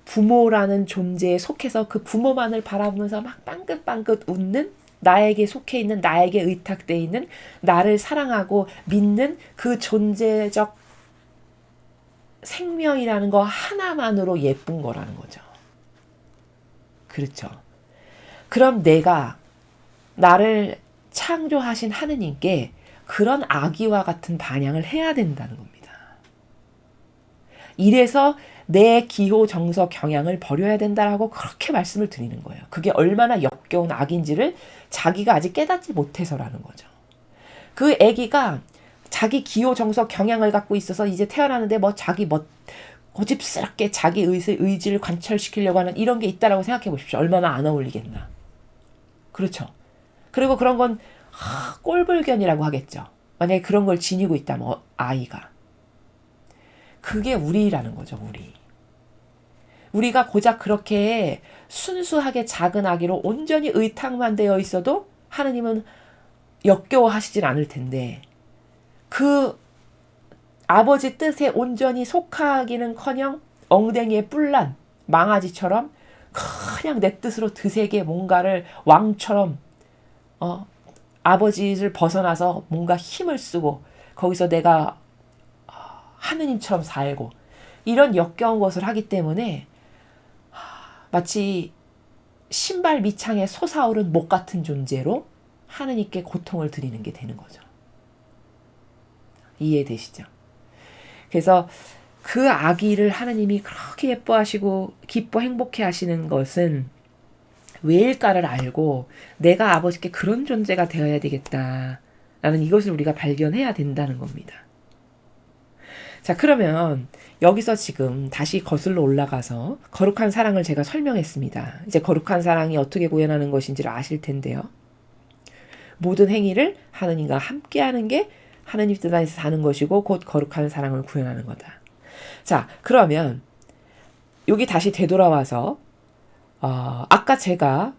부모라는 존재에 속해서 그 부모만을 바라보면서 막 빵긋빵긋 웃는 나에게 속해 있는 나에게 의탁되어 있는 나를 사랑하고 믿는 그 존재적 생명이라는 거 하나만으로 예쁜 거라는 거죠. 그렇죠. 그럼 내가 나를 창조하신 하느님께 그런 아기와 같은 반향을 해야 된다는 겁니다. 이래서 내 기호 정서 경향을 버려야 된다라고 그렇게 말씀을 드리는 거예요. 그게 얼마나 역겨운 악인지를 자기가 아직 깨닫지 못해서라는 거죠. 그 아기가 자기 기호 정서 경향을 갖고 있어서 이제 태어나는데 자기 고집스럽게 자기 의지를 관철시키려고 하는 이런 게 있다라고 생각해 보십시오. 얼마나 안 어울리겠나. 그렇죠. 그리고 그런 건 꼴불견이라고 하겠죠. 만약에 그런 걸 지니고 있다면 아이가. 그게 우리라는 거죠. 우리가 고작 그렇게 순수하게 작은 아기로 온전히 의탁만 되어 있어도 하느님은 역겨워하시진 않을 텐데 그 아버지 뜻에 온전히 속하기는커녕 엉덩이에 뿔난 망아지처럼 그냥 내 뜻으로 드세게 뭔가를 왕처럼 아버지를 벗어나서 뭔가 힘을 쓰고 거기서 내가 하느님처럼 살고 이런 역겨운 것을 하기 때문에 마치 신발 밑창에 솟아오른 목 같은 존재로 하느님께 고통을 드리는 게 되는 거죠. 이해되시죠? 그래서 그 아기를 하느님이 그렇게 예뻐하시고 기뻐 행복해 하시는 것은 왜일까를 알고 내가 아버지께 그런 존재가 되어야 되겠다라는 이것을 우리가 발견해야 된다는 겁니다. 자, 그러면 여기서 지금 다시 거슬러 올라가서 거룩한 사랑을 제가 설명했습니다. 이제 거룩한 사랑이 어떻게 구현하는 것인지를 아실 텐데요. 모든 행위를 하느님과 함께하는 게 하느님 뜻 안에서 사는 것이고 곧 거룩한 사랑을 구현하는 거다. 자, 그러면 여기 다시 되돌아와서 아까 제가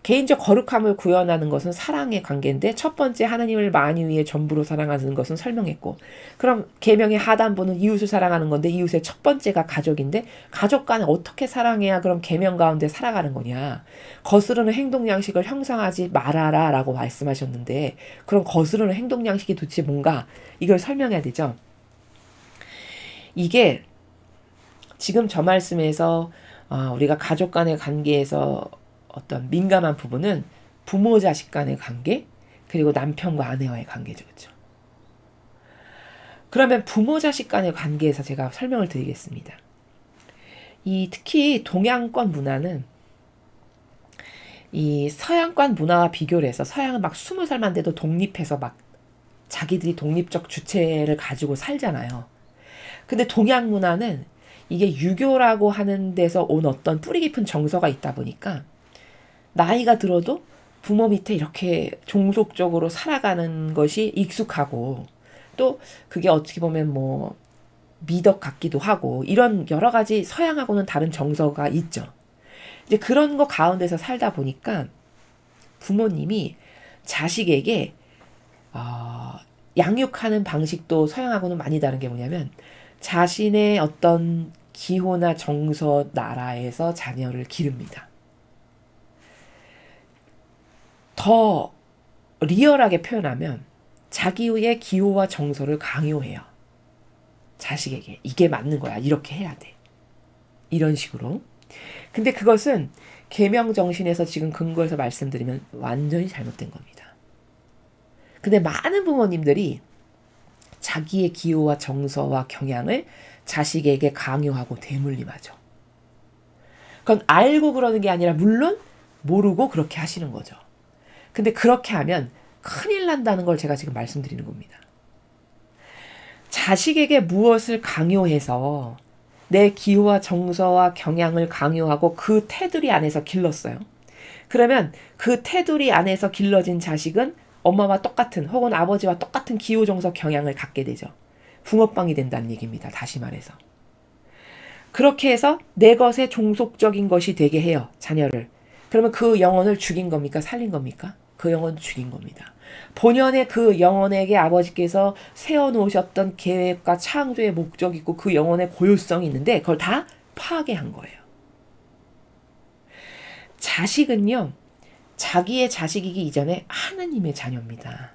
개인적 거룩함을 구현하는 것은 사랑의 관계인데 첫 번째 하나님을 만유의 전부로 사랑하는 것은 설명했고, 그럼 계명의 하단부는 이웃을 사랑하는 건데 이웃의 첫 번째가 가족인데 가족 간에 어떻게 사랑해야 그럼 계명 가운데 살아가는 거냐. 거스르는 행동 양식을 형성하지 말아라 라고 말씀하셨는데, 그럼 거스르는 행동 양식이 도대체 뭔가 이걸 설명해야 되죠. 이게 지금 저 말씀에서 우리가 가족 간의 관계에서 어떤 민감한 부분은 부모 자식 간의 관계, 그리고 남편과 아내와의 관계죠. 그렇죠? 그러면 부모 자식 간의 관계에서 제가 설명을 드리겠습니다. 특히 동양권 문화는 이 서양권 문화와 비교를 해서, 서양은 막 20살만 돼도 독립해서 막 자기들이 독립적 주체를 가지고 살잖아요. 근데 동양 문화는 이게 유교라고 하는 데서 온 어떤 뿌리 깊은 정서가 있다 보니까 나이가 들어도 부모 밑에 이렇게 종속적으로 살아가는 것이 익숙하고, 또 그게 어떻게 보면 뭐 미덕 같기도 하고, 이런 여러 가지 서양하고는 다른 정서가 있죠. 이제 그런 거 가운데서 살다 보니까 부모님이 자식에게 양육하는 방식도 서양하고는 많이 다른 게 뭐냐면, 자신의 어떤 기호나 정서 나라에서 자녀를 기릅니다. 더 리얼하게 표현하면 자기의 기호와 정서를 강요해요. 자식에게 이게 맞는 거야. 이렇게 해야 돼. 이런 식으로. 근데 그것은 계명 정신에서 지금 근거해서 말씀드리면 완전히 잘못된 겁니다. 근데 많은 부모님들이 자기의 기호와 정서와 경향을 자식에게 강요하고 대물림하죠. 그건 알고 그러는 게 아니라 물론 모르고 그렇게 하시는 거죠. 근데 그렇게 하면 큰일 난다는 걸 제가 지금 말씀드리는 겁니다. 자식에게 무엇을 강요해서 내 기호와 정서와 경향을 강요하고 그 테두리 안에서 길렀어요. 그러면 그 테두리 안에서 길러진 자식은 엄마와 똑같은, 혹은 아버지와 똑같은 기호, 정서, 경향을 갖게 되죠. 붕어빵이 된다는 얘기입니다. 다시 말해서. 그렇게 해서 내 것에 종속적인 것이 되게 해요. 자녀를. 그러면 그 영혼을 죽인 겁니까? 살린 겁니까? 그 영혼 죽인 겁니다. 본연의 그 영혼에게 아버지께서 세워놓으셨던 계획과 창조의 목적이 있고 그 영혼의 고유성이 있는데 그걸 다 파괴한 거예요. 자식은요, 자기의 자식이기 이전에 하나님의 자녀입니다.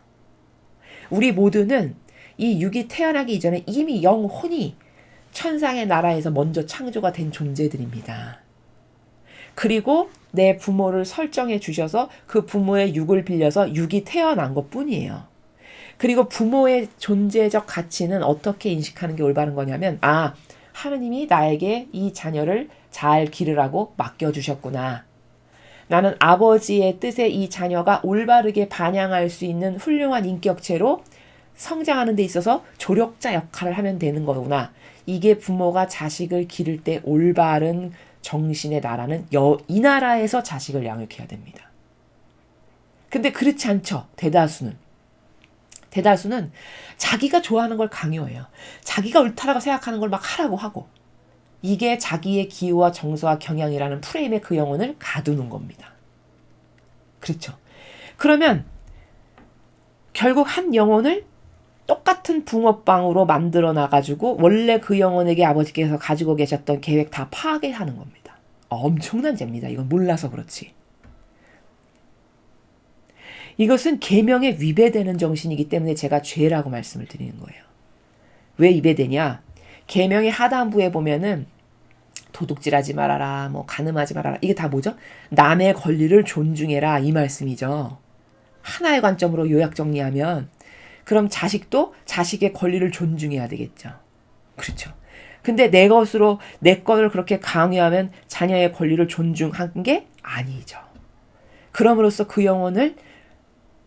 우리 모두는 이 육이 태어나기 이전에 이미 영혼이 천상의 나라에서 먼저 창조가 된 존재들입니다. 그리고 내 부모를 설정해 주셔서 그 부모의 육을 빌려서 육이 태어난 것 뿐이에요. 그리고 부모의 존재적 가치는 어떻게 인식하는 게 올바른 거냐면, 하느님이 나에게 이 자녀를 잘 기르라고 맡겨주셨구나. 나는 아버지의 뜻에 이 자녀가 올바르게 반영할 수 있는 훌륭한 인격체로 성장하는 데 있어서 조력자 역할을 하면 되는 거구나. 이게 부모가 자식을 기를 때 올바른 정신의 나라는 이 나라에서 자식을 양육해야 됩니다. 근데 그렇지 않죠. 대다수는 자기가 좋아하는 걸 강요해요. 자기가 옳다라고 생각하는 걸 막 하라고 하고, 이게 자기의 기호와 정서와 경향이라는 프레임에 그 영혼을 가두는 겁니다. 그렇죠. 그러면 결국 한 영혼을 똑같은 붕어빵으로 만들어 놔가지고 원래 그 영혼에게 아버지께서 가지고 계셨던 계획 다 파괴하는 겁니다. 엄청난 죄입니다. 이건 몰라서 그렇지. 이것은 계명에 위배되는 정신이기 때문에 제가 죄라고 말씀을 드리는 거예요. 왜 위배되냐? 계명의 하단부에 보면은 도둑질하지 말아라, 뭐 간음하지 말아라. 이게 다 뭐죠? 남의 권리를 존중해라, 이 말씀이죠. 하나의 관점으로 요약 정리하면, 그럼 자식도 자식의 권리를 존중해야 되겠죠. 그렇죠. 근데 내 것으로 내 것을 그렇게 강요하면 자녀의 권리를 존중한 게 아니죠. 그럼으로써 그 영혼을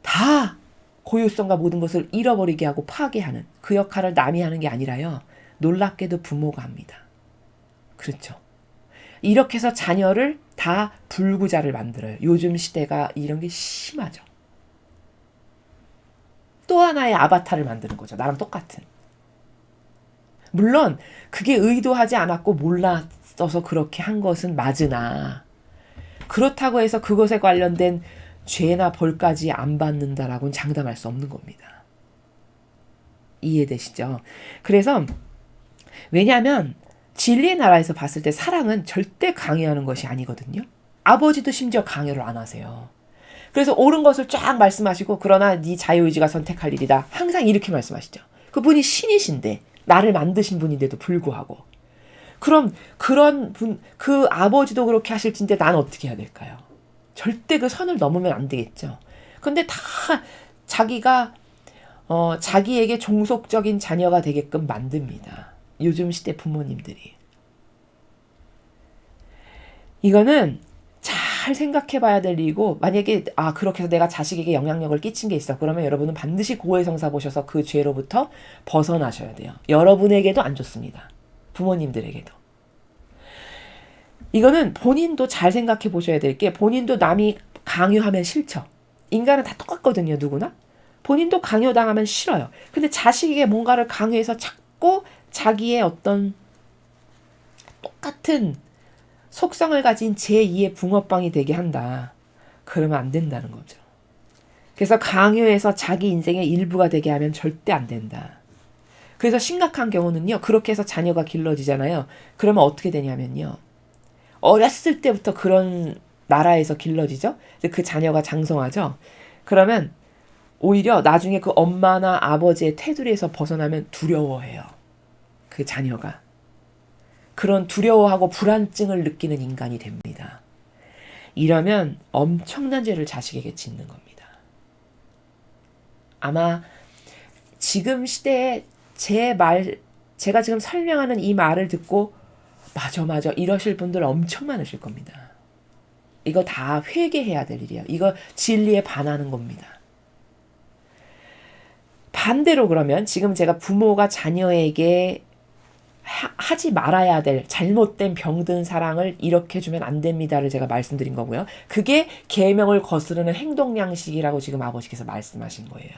다 고유성과 모든 것을 잃어버리게 하고 파괴하는 그 역할을 남이 하는 게 아니라요. 놀랍게도 부모가 합니다. 그렇죠. 이렇게 해서 자녀를 다 불구자를 만들어요. 요즘 시대가 이런 게 심하죠. 또 하나의 아바타를 만드는 거죠. 나랑 똑같은. 물론 그게 의도하지 않았고 몰랐어서 그렇게 한 것은 맞으나, 그렇다고 해서 그것에 관련된 죄나 벌까지 안 받는다라고는 장담할 수 없는 겁니다. 이해되시죠? 그래서 왜냐하면 진리의 나라에서 봤을 때 사랑은 절대 강요하는 것이 아니거든요. 아버지도 심지어 강요를 안 하세요. 그래서 옳은 것을 쫙 말씀하시고 그러나 네 자유의지가 선택할 일이다. 항상 이렇게 말씀하시죠. 그분이 신이신데 나를 만드신 분인데도 불구하고 그럼 그런 분, 그 아버지도 그렇게 하실진데 난 어떻게 해야 될까요? 절대 그 선을 넘으면 안 되겠죠. 근데 다 자기가 자기에게 종속적인 자녀가 되게끔 만듭니다. 요즘 시대 부모님들이. 이거는 잘 생각해 봐야 될 일이고 만약에 그렇게 해서 내가 자식에게 영향력을 끼친 게 있어. 그러면 여러분은 반드시 고해성사 보셔서 그 죄로부터 벗어나셔야 돼요. 여러분에게도 안 좋습니다. 부모님들에게도. 이거는 본인도 잘 생각해 보셔야 될 게 본인도 남이 강요하면 싫죠. 인간은 다 똑같거든요. 누구나. 본인도 강요당하면 싫어요. 근데 자식에게 뭔가를 강요해서 자꾸 자기의 어떤 똑같은 속성을 가진 제2의 붕어빵이 되게 한다. 그러면 안 된다는 거죠. 그래서 강요해서 자기 인생의 일부가 되게 하면 절대 안 된다. 그래서 심각한 경우는요. 그렇게 해서 자녀가 길러지잖아요. 그러면 어떻게 되냐면요. 어렸을 때부터 그런 나라에서 길러지죠. 그 자녀가 장성하죠. 그러면 오히려 나중에 그 엄마나 아버지의 테두리에서 벗어나면 두려워해요. 그 자녀가. 그런 두려워하고 불안증을 느끼는 인간이 됩니다. 이러면 엄청난 죄를 자식에게 짓는 겁니다. 아마 지금 시대에 제가 지금 설명하는 이 말을 듣고 맞아 이러실 분들 엄청 많으실 겁니다. 이거 다 회개해야 될 일이에요. 이거 진리에 반하는 겁니다. 반대로 그러면 지금 제가 부모가 자녀에게 하지 말아야 될 잘못된 병든 사랑을 이렇게 주면 안 됩니다를 제가 말씀드린 거고요. 그게 계명을 거스르는 행동 양식이라고 지금 아버지께서 말씀하신 거예요.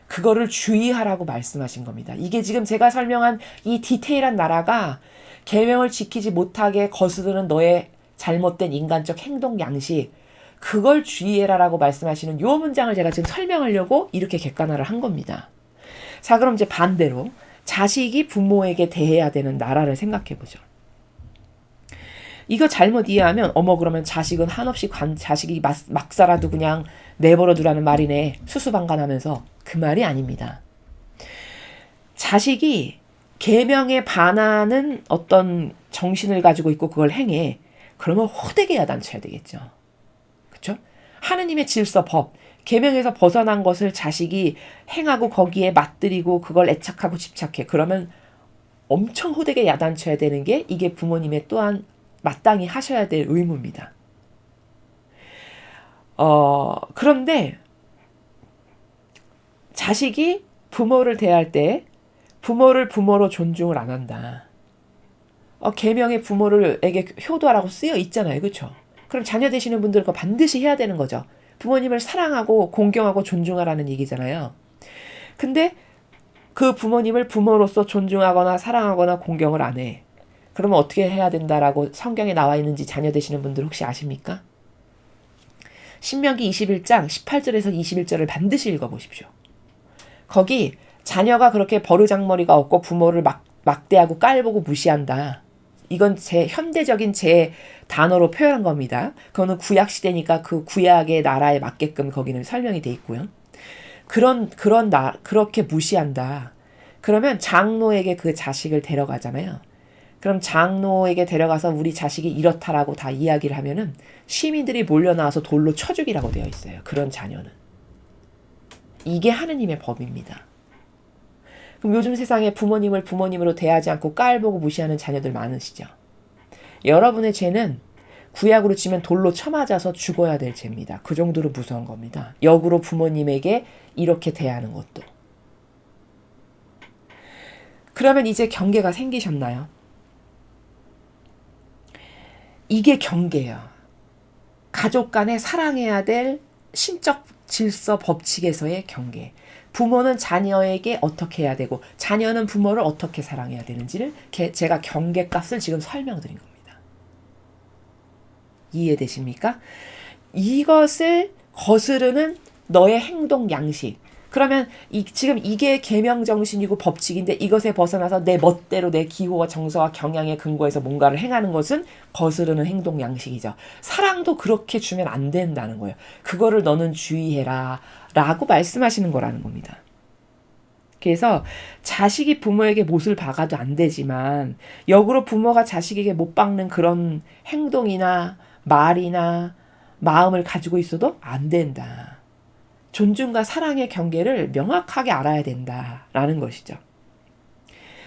그거를 주의하라고 말씀하신 겁니다. 이게 지금 제가 설명한 이 디테일한 나라가 계명을 지키지 못하게 거스르는 너의 잘못된 인간적 행동 양식, 그걸 주의해라라고 말씀하시는 요 문장을 제가 지금 설명하려고 이렇게 객관화를 한 겁니다. 자, 그럼 이제 반대로 자식이 부모에게 대해야 되는 나라를 생각해 보죠. 이거 잘못 이해하면 그러면 자식은 한없이 자식이 막 살아도 그냥 내버려 두라는 말이네. 수수방관하면서 그 말이 아닙니다. 자식이 계명에 반하는 어떤 정신을 가지고 있고 그걸 행해. 그러면 호되게 야단쳐야 되겠죠. 그렇죠? 하느님의 질서, 법, 계명에서 벗어난 것을 자식이 행하고 거기에 맞들이고 그걸 애착하고 집착해. 그러면 엄청 호되게 야단쳐야 되는 게 이게 부모님의 또한 마땅히 하셔야 될 의무입니다. 그런데 자식이 부모를 대할 때 부모를 부모로 존중을 안 한다. 계명의 부모를에게 효도하라고 쓰여 있잖아요. 그렇죠? 그럼 자녀 되시는 분들은 그거 반드시 해야 되는 거죠. 부모님을 사랑하고 공경하고 존중하라는 얘기잖아요. 근데 그 부모님을 부모로서 존중하거나 사랑하거나 공경을 안 해. 그러면 어떻게 해야 된다라고 성경에 나와 있는지 자녀 되시는 분들 혹시 아십니까? 신명기 21장 18절에서 21절을 반드시 읽어보십시오. 거기 자녀가 그렇게 버르장머리가 없고 부모를 막대하고 깔보고 무시한다. 이건 제 현대적인 제 단어로 표현한 겁니다. 그거는 구약 시대니까 그 구약의 나라에 맞게끔 거기는 설명이 돼 있고요. 그렇게 무시한다. 그러면 장로에게 그 자식을 데려가잖아요. 그럼 장로에게 데려가서 우리 자식이 이렇다라고 다 이야기를 하면은 시민들이 몰려나와서 돌로 쳐 죽이라고 되어 있어요. 그런 자녀는. 이게 하느님의 법입니다. 그럼 요즘 세상에 부모님을 부모님으로 대하지 않고 깔보고 무시하는 자녀들 많으시죠? 여러분의 죄는 구약으로 치면 돌로 쳐맞아서 죽어야 될 죄입니다. 그 정도로 무서운 겁니다. 역으로 부모님에게 이렇게 대하는 것도. 그러면 이제 경계가 생기셨나요? 이게 경계예요. 가족 간에 사랑해야 될 신적 질서 법칙에서의 경계. 부모는 자녀에게 어떻게 해야 되고 자녀는 부모를 어떻게 사랑해야 되는지를 제가 경계값을 지금 설명드린 겁니다. 이해되십니까? 이것을 거스르는 너의 행동 양식. 그러면 지금 이게 계명 정신이고 법칙인데 이것에 벗어나서 내 멋대로 내 기호와 정서와 경향에 근거해서 뭔가를 행하는 것은 거스르는 행동 양식이죠. 사랑도 그렇게 주면 안 된다는 거예요. 그거를 너는 주의해라 라고 말씀하시는 거라는 겁니다. 그래서 자식이 부모에게 못을 박아도 안 되지만 역으로 부모가 자식에게 못 박는 그런 행동이나 말이나 마음을 가지고 있어도 안 된다. 존중과 사랑의 경계를 명확하게 알아야 된다라는 것이죠.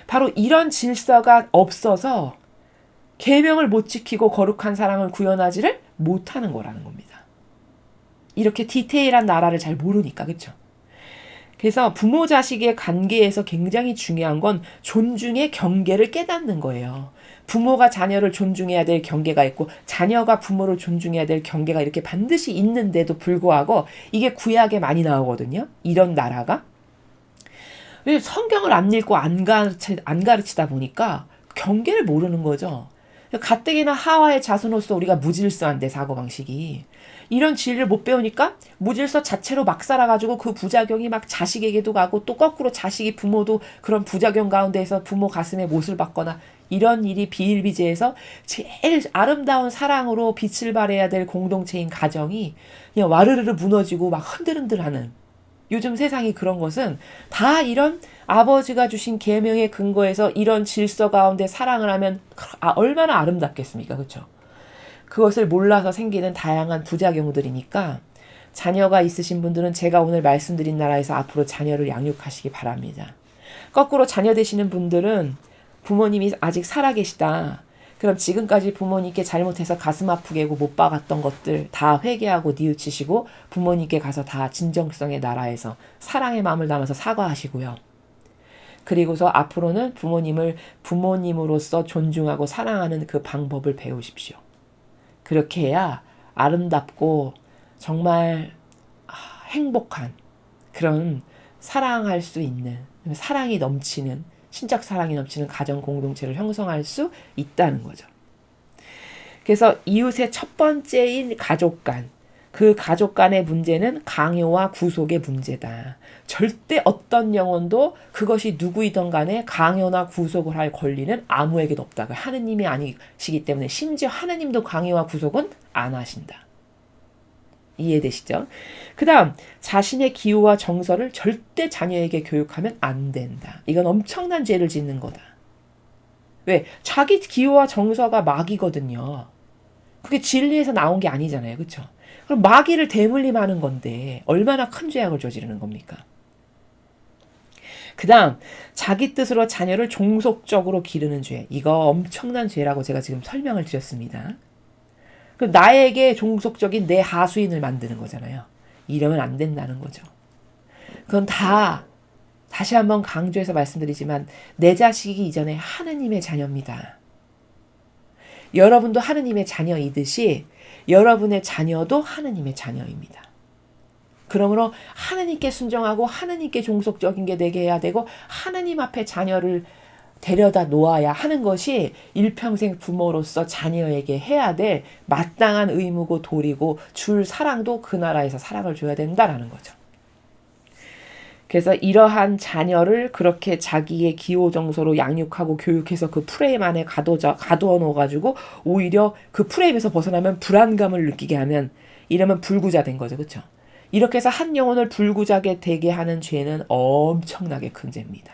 바로 이런 질서가 없어서 계명을 못 지키고 거룩한 사랑을 구현하지를 못하는 거라는 겁니다. 이렇게 디테일한 나라를 잘 모르니까, 그렇죠? 그래서 부모 자식의 관계에서 굉장히 중요한 건 존중의 경계를 깨닫는 거예요. 부모가 자녀를 존중해야 될 경계가 있고 자녀가 부모를 존중해야 될 경계가 이렇게 반드시 있는데도 불구하고 이게 구약에 많이 나오거든요. 이런 나라가. 왜 성경을 안 읽고 안 가르치다 보니까 경계를 모르는 거죠. 가뜩이나 하와의 자손으로서 우리가 무질서한데 사고방식이. 이런 진리를 못 배우니까 무질서 자체로 막 살아가지고 그 부작용이 막 자식에게도 가고 또 거꾸로 자식이 부모도 그런 부작용 가운데에서 부모 가슴에 못을 박거나 이런 일이 비일비재해서 제일 아름다운 사랑으로 빛을 발해야 될 공동체인 가정이 그냥 와르르르 무너지고 막 흔들흔들하는 요즘 세상이 그런 것은 다 이런 아버지가 주신 계명의 근거에서 이런 질서 가운데 사랑을 하면 얼마나 아름답겠습니까? 그렇죠? 그것을 몰라서 생기는 다양한 부작용들이니까 자녀가 있으신 분들은 제가 오늘 말씀드린 나라에서 앞으로 자녀를 양육하시기 바랍니다. 거꾸로 자녀 되시는 분들은 부모님이 아직 살아계시다. 그럼 지금까지 부모님께 잘못해서 가슴 아프게 하고 못 박았던 것들 다 회개하고 뉘우치시고 부모님께 가서 다 진정성의 나라에서 사랑의 마음을 담아서 사과하시고요. 그리고서 앞으로는 부모님을 부모님으로서 존중하고 사랑하는 그 방법을 배우십시오. 그렇게 해야 아름답고 정말 행복한 그런 사랑할 수 있는 사랑이 넘치는 신적 사랑이 넘치는 가정 공동체를 형성할 수 있다는 거죠. 그래서 이웃의 첫 번째인 가족 간, 그 가족 간의 문제는 강요와 구속의 문제다. 절대 어떤 영혼도 그것이 누구이든 간에 강요나 구속을 할 권리는 아무에게도 없다. 하느님이 아니시기 때문에 심지어 하느님도 강요와 구속은 안 하신다. 이해되시죠? 그 다음 자신의 기호와 정서를 절대 자녀에게 교육하면 안 된다. 이건 엄청난 죄를 짓는 거다. 왜? 자기 기호와 정서가 마귀거든요. 그게 진리에서 나온 게 아니잖아요. 그렇죠? 그럼 마귀를 대물림하는 건데 얼마나 큰 죄악을 저지르는 겁니까? 그 다음 자기 뜻으로 자녀를 종속적으로 기르는 죄. 이거 엄청난 죄라고 제가 지금 설명을 드렸습니다. 나에게 종속적인 내 하수인을 만드는 거잖아요. 이러면 안 된다는 거죠. 그건 다시 한번 강조해서 말씀드리지만 내 자식이 이전에 하느님의 자녀입니다. 여러분도 하느님의 자녀이듯이 여러분의 자녀도 하느님의 자녀입니다. 그러므로 하느님께 순종하고 하느님께 종속적인 게 되게 해야 되고 하느님 앞에 자녀를 데려다 놓아야 하는 것이 일평생 부모로서 자녀에게 해야 될 마땅한 의무고 도리고 줄 사랑도 그 나라에서 사랑을 줘야 된다라는 거죠. 그래서 이러한 자녀를 그렇게 자기의 기호 정서로 양육하고 교육해서 그 프레임 안에 가두어 놓아가지고 오히려 그 프레임에서 벗어나면 불안감을 느끼게 하면 이러면 불구자 된 거죠. 그렇죠? 이렇게 해서 한 영혼을 불구자게 되게 하는 죄는 엄청나게 큰 죄입니다.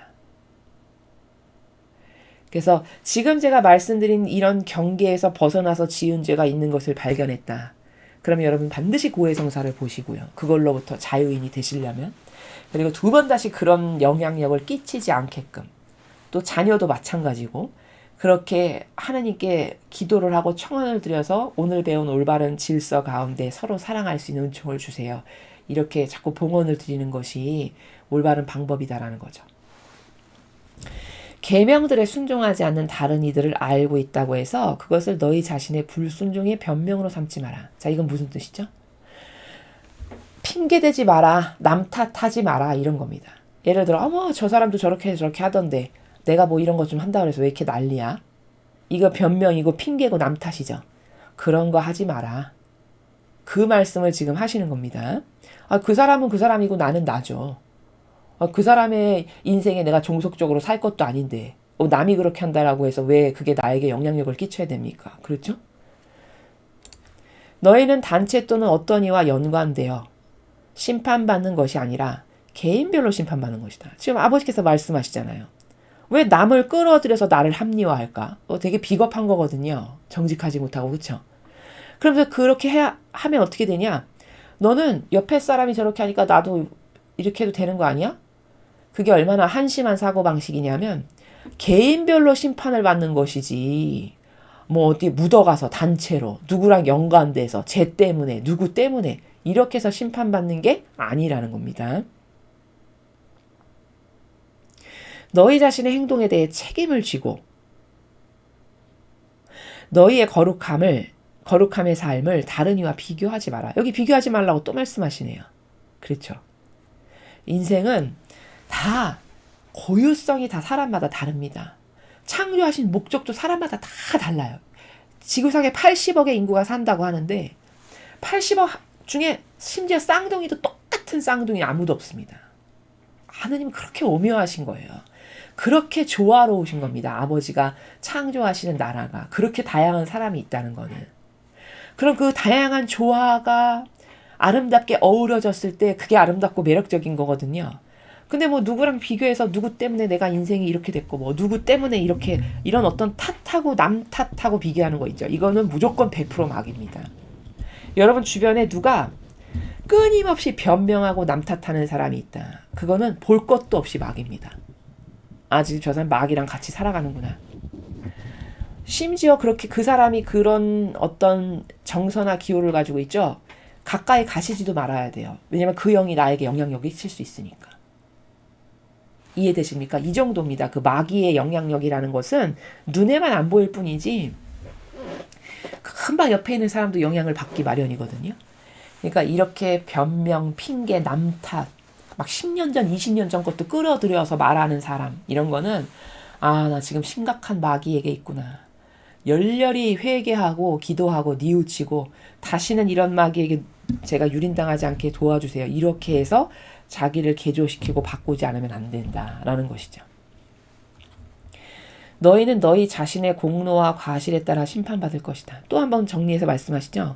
그래서 지금 제가 말씀드린 이런 경계에서 벗어나서 지은 죄가 있는 것을 발견했다. 그러면 여러분 반드시 고해성사를 보시고요. 그걸로부터 자유인이 되시려면. 그리고 두 번 다시 그런 영향력을 끼치지 않게끔. 또 자녀도 마찬가지고. 그렇게 하나님께 기도를 하고 청원을 드려서 오늘 배운 올바른 질서 가운데 서로 사랑할 수 있는 은총을 주세요. 이렇게 자꾸 봉헌을 드리는 것이 올바른 방법이다라는 거죠. 계명들에 순종하지 않는 다른 이들을 알고 있다고 해서 그것을 너희 자신의 불순종의 변명으로 삼지 마라. 자, 이건 무슨 뜻이죠? 핑계대지 마라. 남 탓하지 마라. 이런 겁니다. 예를 들어 어머 저 사람도 저렇게 하던데 내가 뭐 이런 거 좀 한다 그래서 왜 이렇게 난리야? 이거 변명이고 핑계고 남 탓이죠. 그런 거 하지 마라. 그 말씀을 지금 하시는 겁니다. 그 사람은 그 사람이고 나는 나죠. 그 사람의 인생에 내가 종속적으로 살 것도 아닌데 남이 그렇게 한다라고 해서 왜 그게 나에게 영향력을 끼쳐야 됩니까? 그렇죠? 너희는 단체 또는 어떤 이와 연관되어 심판받는 것이 아니라 개인별로 심판받는 것이다. 지금 아버지께서 말씀하시잖아요. 왜 남을 끌어들여서 나를 합리화할까? 되게 비겁한 거거든요. 정직하지 못하고, 그렇죠? 그러면서 그렇게 하면 어떻게 되냐? 너는 옆에 사람이 저렇게 하니까 나도 이렇게 해도 되는 거 아니야? 그게 얼마나 한심한 사고방식이냐면 개인별로 심판을 받는 것이지 뭐 어디 묻어가서 단체로 누구랑 연관돼서 쟤 때문에 누구 때문에 이렇게 해서 심판받는 게 아니라는 겁니다. 너희 자신의 행동에 대해 책임을 지고 너희의 거룩함의 삶을 다른 이와 비교하지 마라. 여기 비교하지 말라고 또 말씀하시네요. 그렇죠. 인생은 다 고유성이 다 사람마다 다릅니다. 창조하신 목적도 사람마다 다 달라요. 지구상에 80억의 인구가 산다고 하는데 80억 중에 심지어 쌍둥이도 똑같은 쌍둥이 아무도 없습니다. 하느님은 그렇게 오묘하신 거예요. 그렇게 조화로우신 겁니다. 아버지가 창조하시는 나라가 그렇게 다양한 사람이 있다는 거는. 그럼 그 다양한 조화가 아름답게 어우러졌을 때 그게 아름답고 매력적인 거거든요. 근데 뭐 누구랑 비교해서 누구 때문에 내가 인생이 이렇게 됐고 뭐 누구 때문에 이렇게 이런 어떤 탓하고 남 탓하고 비교하는 거 있죠. 이거는 무조건 100% 막입니다. 여러분 주변에 누가 끊임없이 변명하고 남 탓하는 사람이 있다. 그거는 볼 것도 없이 막입니다. 아직 저 사람 막이랑 같이 살아가는구나. 심지어 그렇게 그 사람이 그런 어떤 정서나 기호를 가지고 있죠. 가까이 가시지도 말아야 돼요. 왜냐면 그 영이 나에게 영향력을 끼칠 수 있으니까. 이해되십니까? 이 정도입니다. 그 마귀의 영향력이라는 것은 눈에만 안 보일 뿐이지 금방 옆에 있는 사람도 영향을 받기 마련이거든요. 그러니까 이렇게 변명, 핑계, 남 탓, 막 10년 전, 20년 전 것도 끌어들여서 말하는 사람 이런 거는 나 지금 심각한 마귀에게 있구나. 열렬히 회개하고 기도하고 뉘우치고 다시는 이런 마귀에게 제가 유린당하지 않게 도와주세요. 이렇게 해서 자기를 개조시키고 바꾸지 않으면 안 된다라는 것이죠. 너희는 너희 자신의 공로와 과실에 따라 심판받을 것이다. 또 한 번 정리해서 말씀하시죠.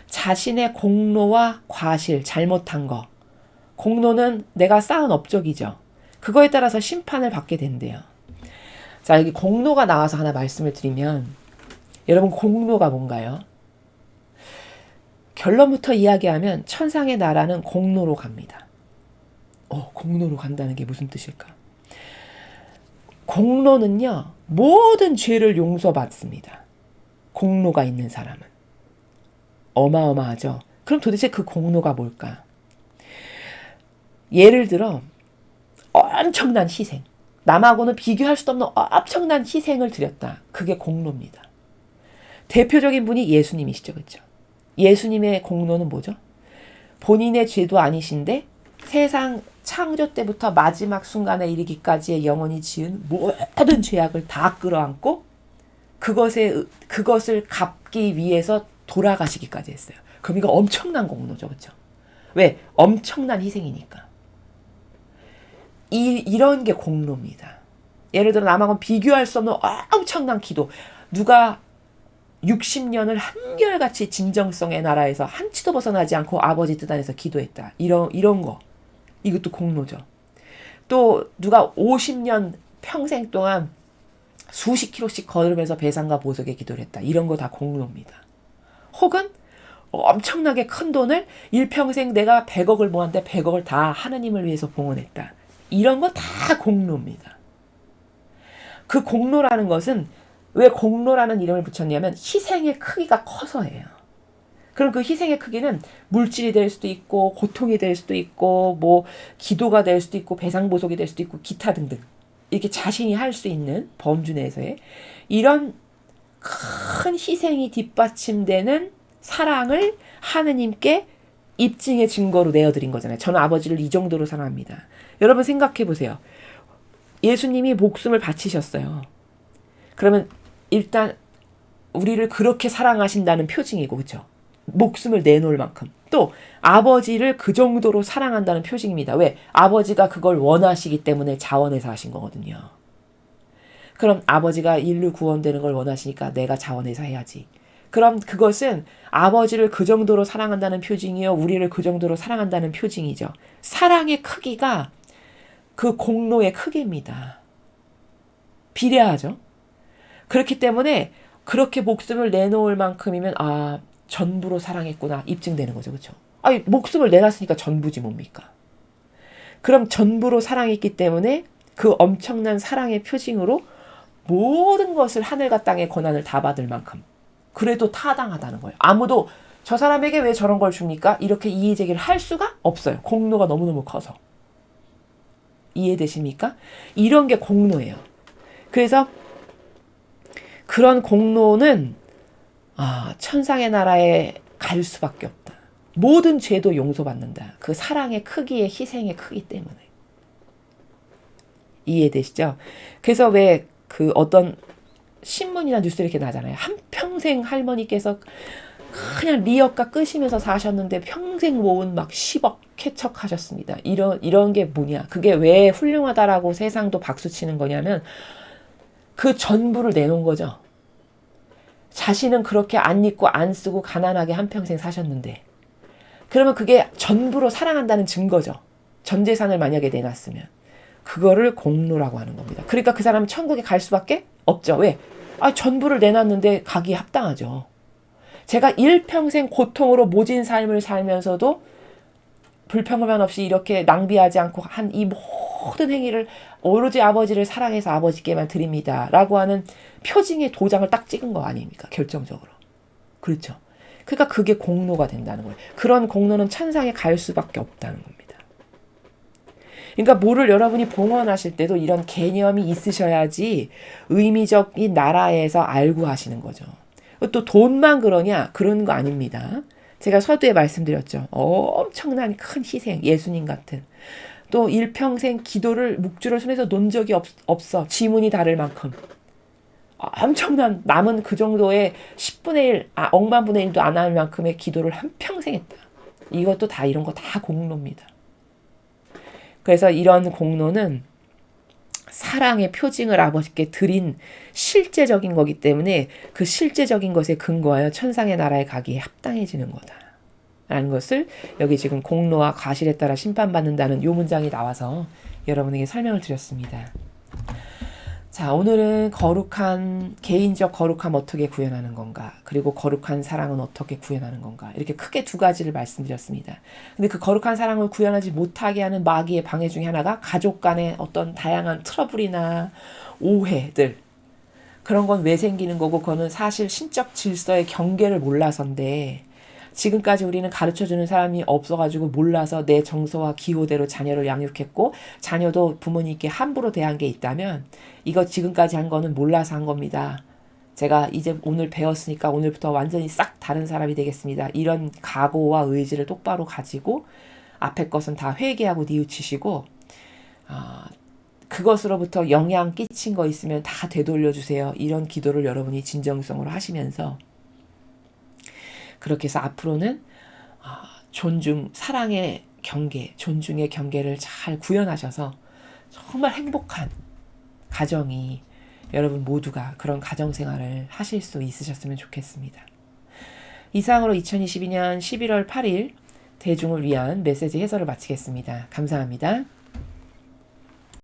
자신의 공로와 과실, 잘못한 거. 공로는 내가 쌓은 업적이죠. 그거에 따라서 심판을 받게 된대요. 자, 여기 공로가 나와서 하나 말씀을 드리면 여러분 공로가 뭔가요? 결론부터 이야기하면 천상의 나라는 공로로 갑니다. 공로로 간다는 게 무슨 뜻일까? 공로는요, 모든 죄를 용서받습니다. 공로가 있는 사람은. 어마어마하죠? 그럼 도대체 그 공로가 뭘까? 예를 들어, 엄청난 희생. 남하고는 비교할 수도 없는 엄청난 희생을 드렸다. 그게 공로입니다. 대표적인 분이 예수님이시죠. 그렇죠? 예수님의 공로는 뭐죠? 본인의 죄도 아니신데 세상 창조 때부터 마지막 순간에 이르기까지의 영원히 지은 모든 죄악을 다 끌어안고 그것을 갚기 위해서 돌아가시기까지 했어요. 그럼 이거 엄청난 공로죠. 그렇죠? 왜? 엄청난 희생이니까. 이런 게 공로입니다. 예를 들어 남하고는 비교할 수 없는 엄청난 기도. 누가 60년을 한결같이 진정성의 나라에서 한치도 벗어나지 않고 아버지 뜻 안에서 기도했다. 이런 거. 이것도 공로죠. 또 누가 50년 평생 동안 수십 킬로씩 걸으면서 배상과 보석에 기도를 했다. 이런 거 다 공로입니다. 혹은 엄청나게 큰 돈을 일평생 내가 100억을 모았는데 100억을 다 하느님을 위해서 봉헌했다. 이런 거 다 공로입니다. 그 공로라는 것은 왜 공로라는 이름을 붙였냐면 희생의 크기가 커서예요. 그럼 그 희생의 크기는 물질이 될 수도 있고 고통이 될 수도 있고 뭐 기도가 될 수도 있고 배상보석이 될 수도 있고 기타 등등 이렇게 자신이 할 수 있는 범주 내에서의 이런 큰 희생이 뒷받침되는 사랑을 하느님께 입증의 증거로 내어드린 거잖아요. 저는 아버지를 이 정도로 사랑합니다. 여러분 생각해 보세요. 예수님이 목숨을 바치셨어요. 그러면 일단 우리를 그렇게 사랑하신다는 표징이고, 그렇죠? 목숨을 내놓을 만큼. 또 아버지를 그 정도로 사랑한다는 표징입니다. 왜? 아버지가 그걸 원하시기 때문에 자원해서 하신 거거든요. 그럼 아버지가 인류 구원되는 걸 원하시니까 내가 자원해서 해야지. 그럼 그것은 아버지를 그 정도로 사랑한다는 표징이요, 우리를 그 정도로 사랑한다는 표징이죠. 사랑의 크기가 그 공로의 크기입니다. 비례하죠. 그렇기 때문에 그렇게 목숨을 내놓을 만큼이면 전부로 사랑했구나 입증되는 거죠. 그렇죠? 아니, 목숨을 내놨으니까 전부지 뭡니까? 그럼 전부로 사랑했기 때문에 그 엄청난 사랑의 표징으로 모든 것을 하늘과 땅의 권한을 다 받을 만큼 그래도 타당하다는 거예요. 아무도 저 사람에게 왜 저런 걸 줍니까? 이렇게 이의제기를 할 수가 없어요. 공로가 너무너무 커서. 이해되십니까? 이런 게 공로예요. 그래서 그런 공로는 천상의 나라에 갈 수밖에 없다. 모든 죄도 용서받는다. 그 사랑의 크기의 희생의 크기 때문에. 이해되시죠? 그래서 왜 그 어떤 신문이나 뉴스 이렇게 나잖아요. 한평생 할머니께서 그냥 리어카 끄시면서 사셨는데 평생 모은 막 10억 쾌척하셨습니다. 이런 게 뭐냐? 그게 왜 훌륭하다라고 세상도 박수치는 거냐면 그 전부를 내놓은 거죠. 자신은 그렇게 안 입고 안 쓰고 가난하게 한평생 사셨는데 그러면 그게 전부로 사랑한다는 증거죠. 전 재산을 만약에 내놨으면 그거를 공로라고 하는 겁니다. 그러니까 그 사람은 천국에 갈 수밖에 없죠. 왜? 전부를 내놨는데 가기에 합당하죠. 제가 일평생 고통으로 모진 삶을 살면서도 불평불만 없이 이렇게 낭비하지 않고 한 이 모든 행위를 오로지 아버지를 사랑해서 아버지께만 드립니다. 라고 하는 표징의 도장을 딱 찍은 거 아닙니까? 결정적으로. 그렇죠. 그러니까 그게 공로가 된다는 거예요. 그런 공로는 천상에 갈 수밖에 없다는 겁니다. 그러니까 뭐를 여러분이 봉헌하실 때도 이런 개념이 있으셔야지 의미적인 나라에서 알고 하시는 거죠. 또 돈만 그러냐? 그런 거 아닙니다. 제가 서두에 말씀드렸죠. 엄청난 큰 희생, 예수님 같은. 또 일평생 기도를 묵주를 손에서 논 적이 없어. 지문이 다를 만큼. 엄청난 남은 그 정도의 10분의 1, 억만 분의 1도 안 할 만큼의 기도를 한평생 했다. 이것도 다 이런 거 다 공로입니다. 그래서 이런 공로는 사랑의 표징을 아버지께 드린 실제적인 거기 때문에 그 실제적인 것에 근거하여 천상의 나라에 가기에 합당해지는 거다. 라는 것을 여기 지금 공로와 과실에 따라 심판받는다는 이 문장이 나와서 여러분에게 설명을 드렸습니다. 자, 오늘은 개인적 거룩함 어떻게 구현하는 건가, 그리고 거룩한 사랑은 어떻게 구현하는 건가, 이렇게 크게 두 가지를 말씀드렸습니다. 근데 그 거룩한 사랑을 구현하지 못하게 하는 마귀의 방해 중에 하나가 가족 간의 어떤 다양한 트러블이나 오해들, 그런 건 왜 생기는 거고, 그거는 사실 신적 질서의 경계를 몰라서인데, 지금까지 우리는 가르쳐주는 사람이 없어가지고 몰라서 내 정서와 기호대로 자녀를 양육했고 자녀도 부모님께 함부로 대한 게 있다면 이거 지금까지 한 거는 몰라서 한 겁니다. 제가 이제 오늘 배웠으니까 오늘부터 완전히 싹 다른 사람이 되겠습니다. 이런 각오와 의지를 똑바로 가지고 앞에 것은 다 회개하고 뉘우치시고 그것으로부터 영향 끼친 거 있으면 다 되돌려주세요. 이런 기도를 여러분이 진정성으로 하시면서 그렇게 해서 앞으로는 사랑의 경계, 존중의 경계를 잘 구현하셔서 정말 행복한 가정이 여러분 모두가 그런 가정생활을 하실 수 있으셨으면 좋겠습니다. 이상으로 2022년 11월 8일 대중을 위한 메시지 해설을 마치겠습니다. 감사합니다.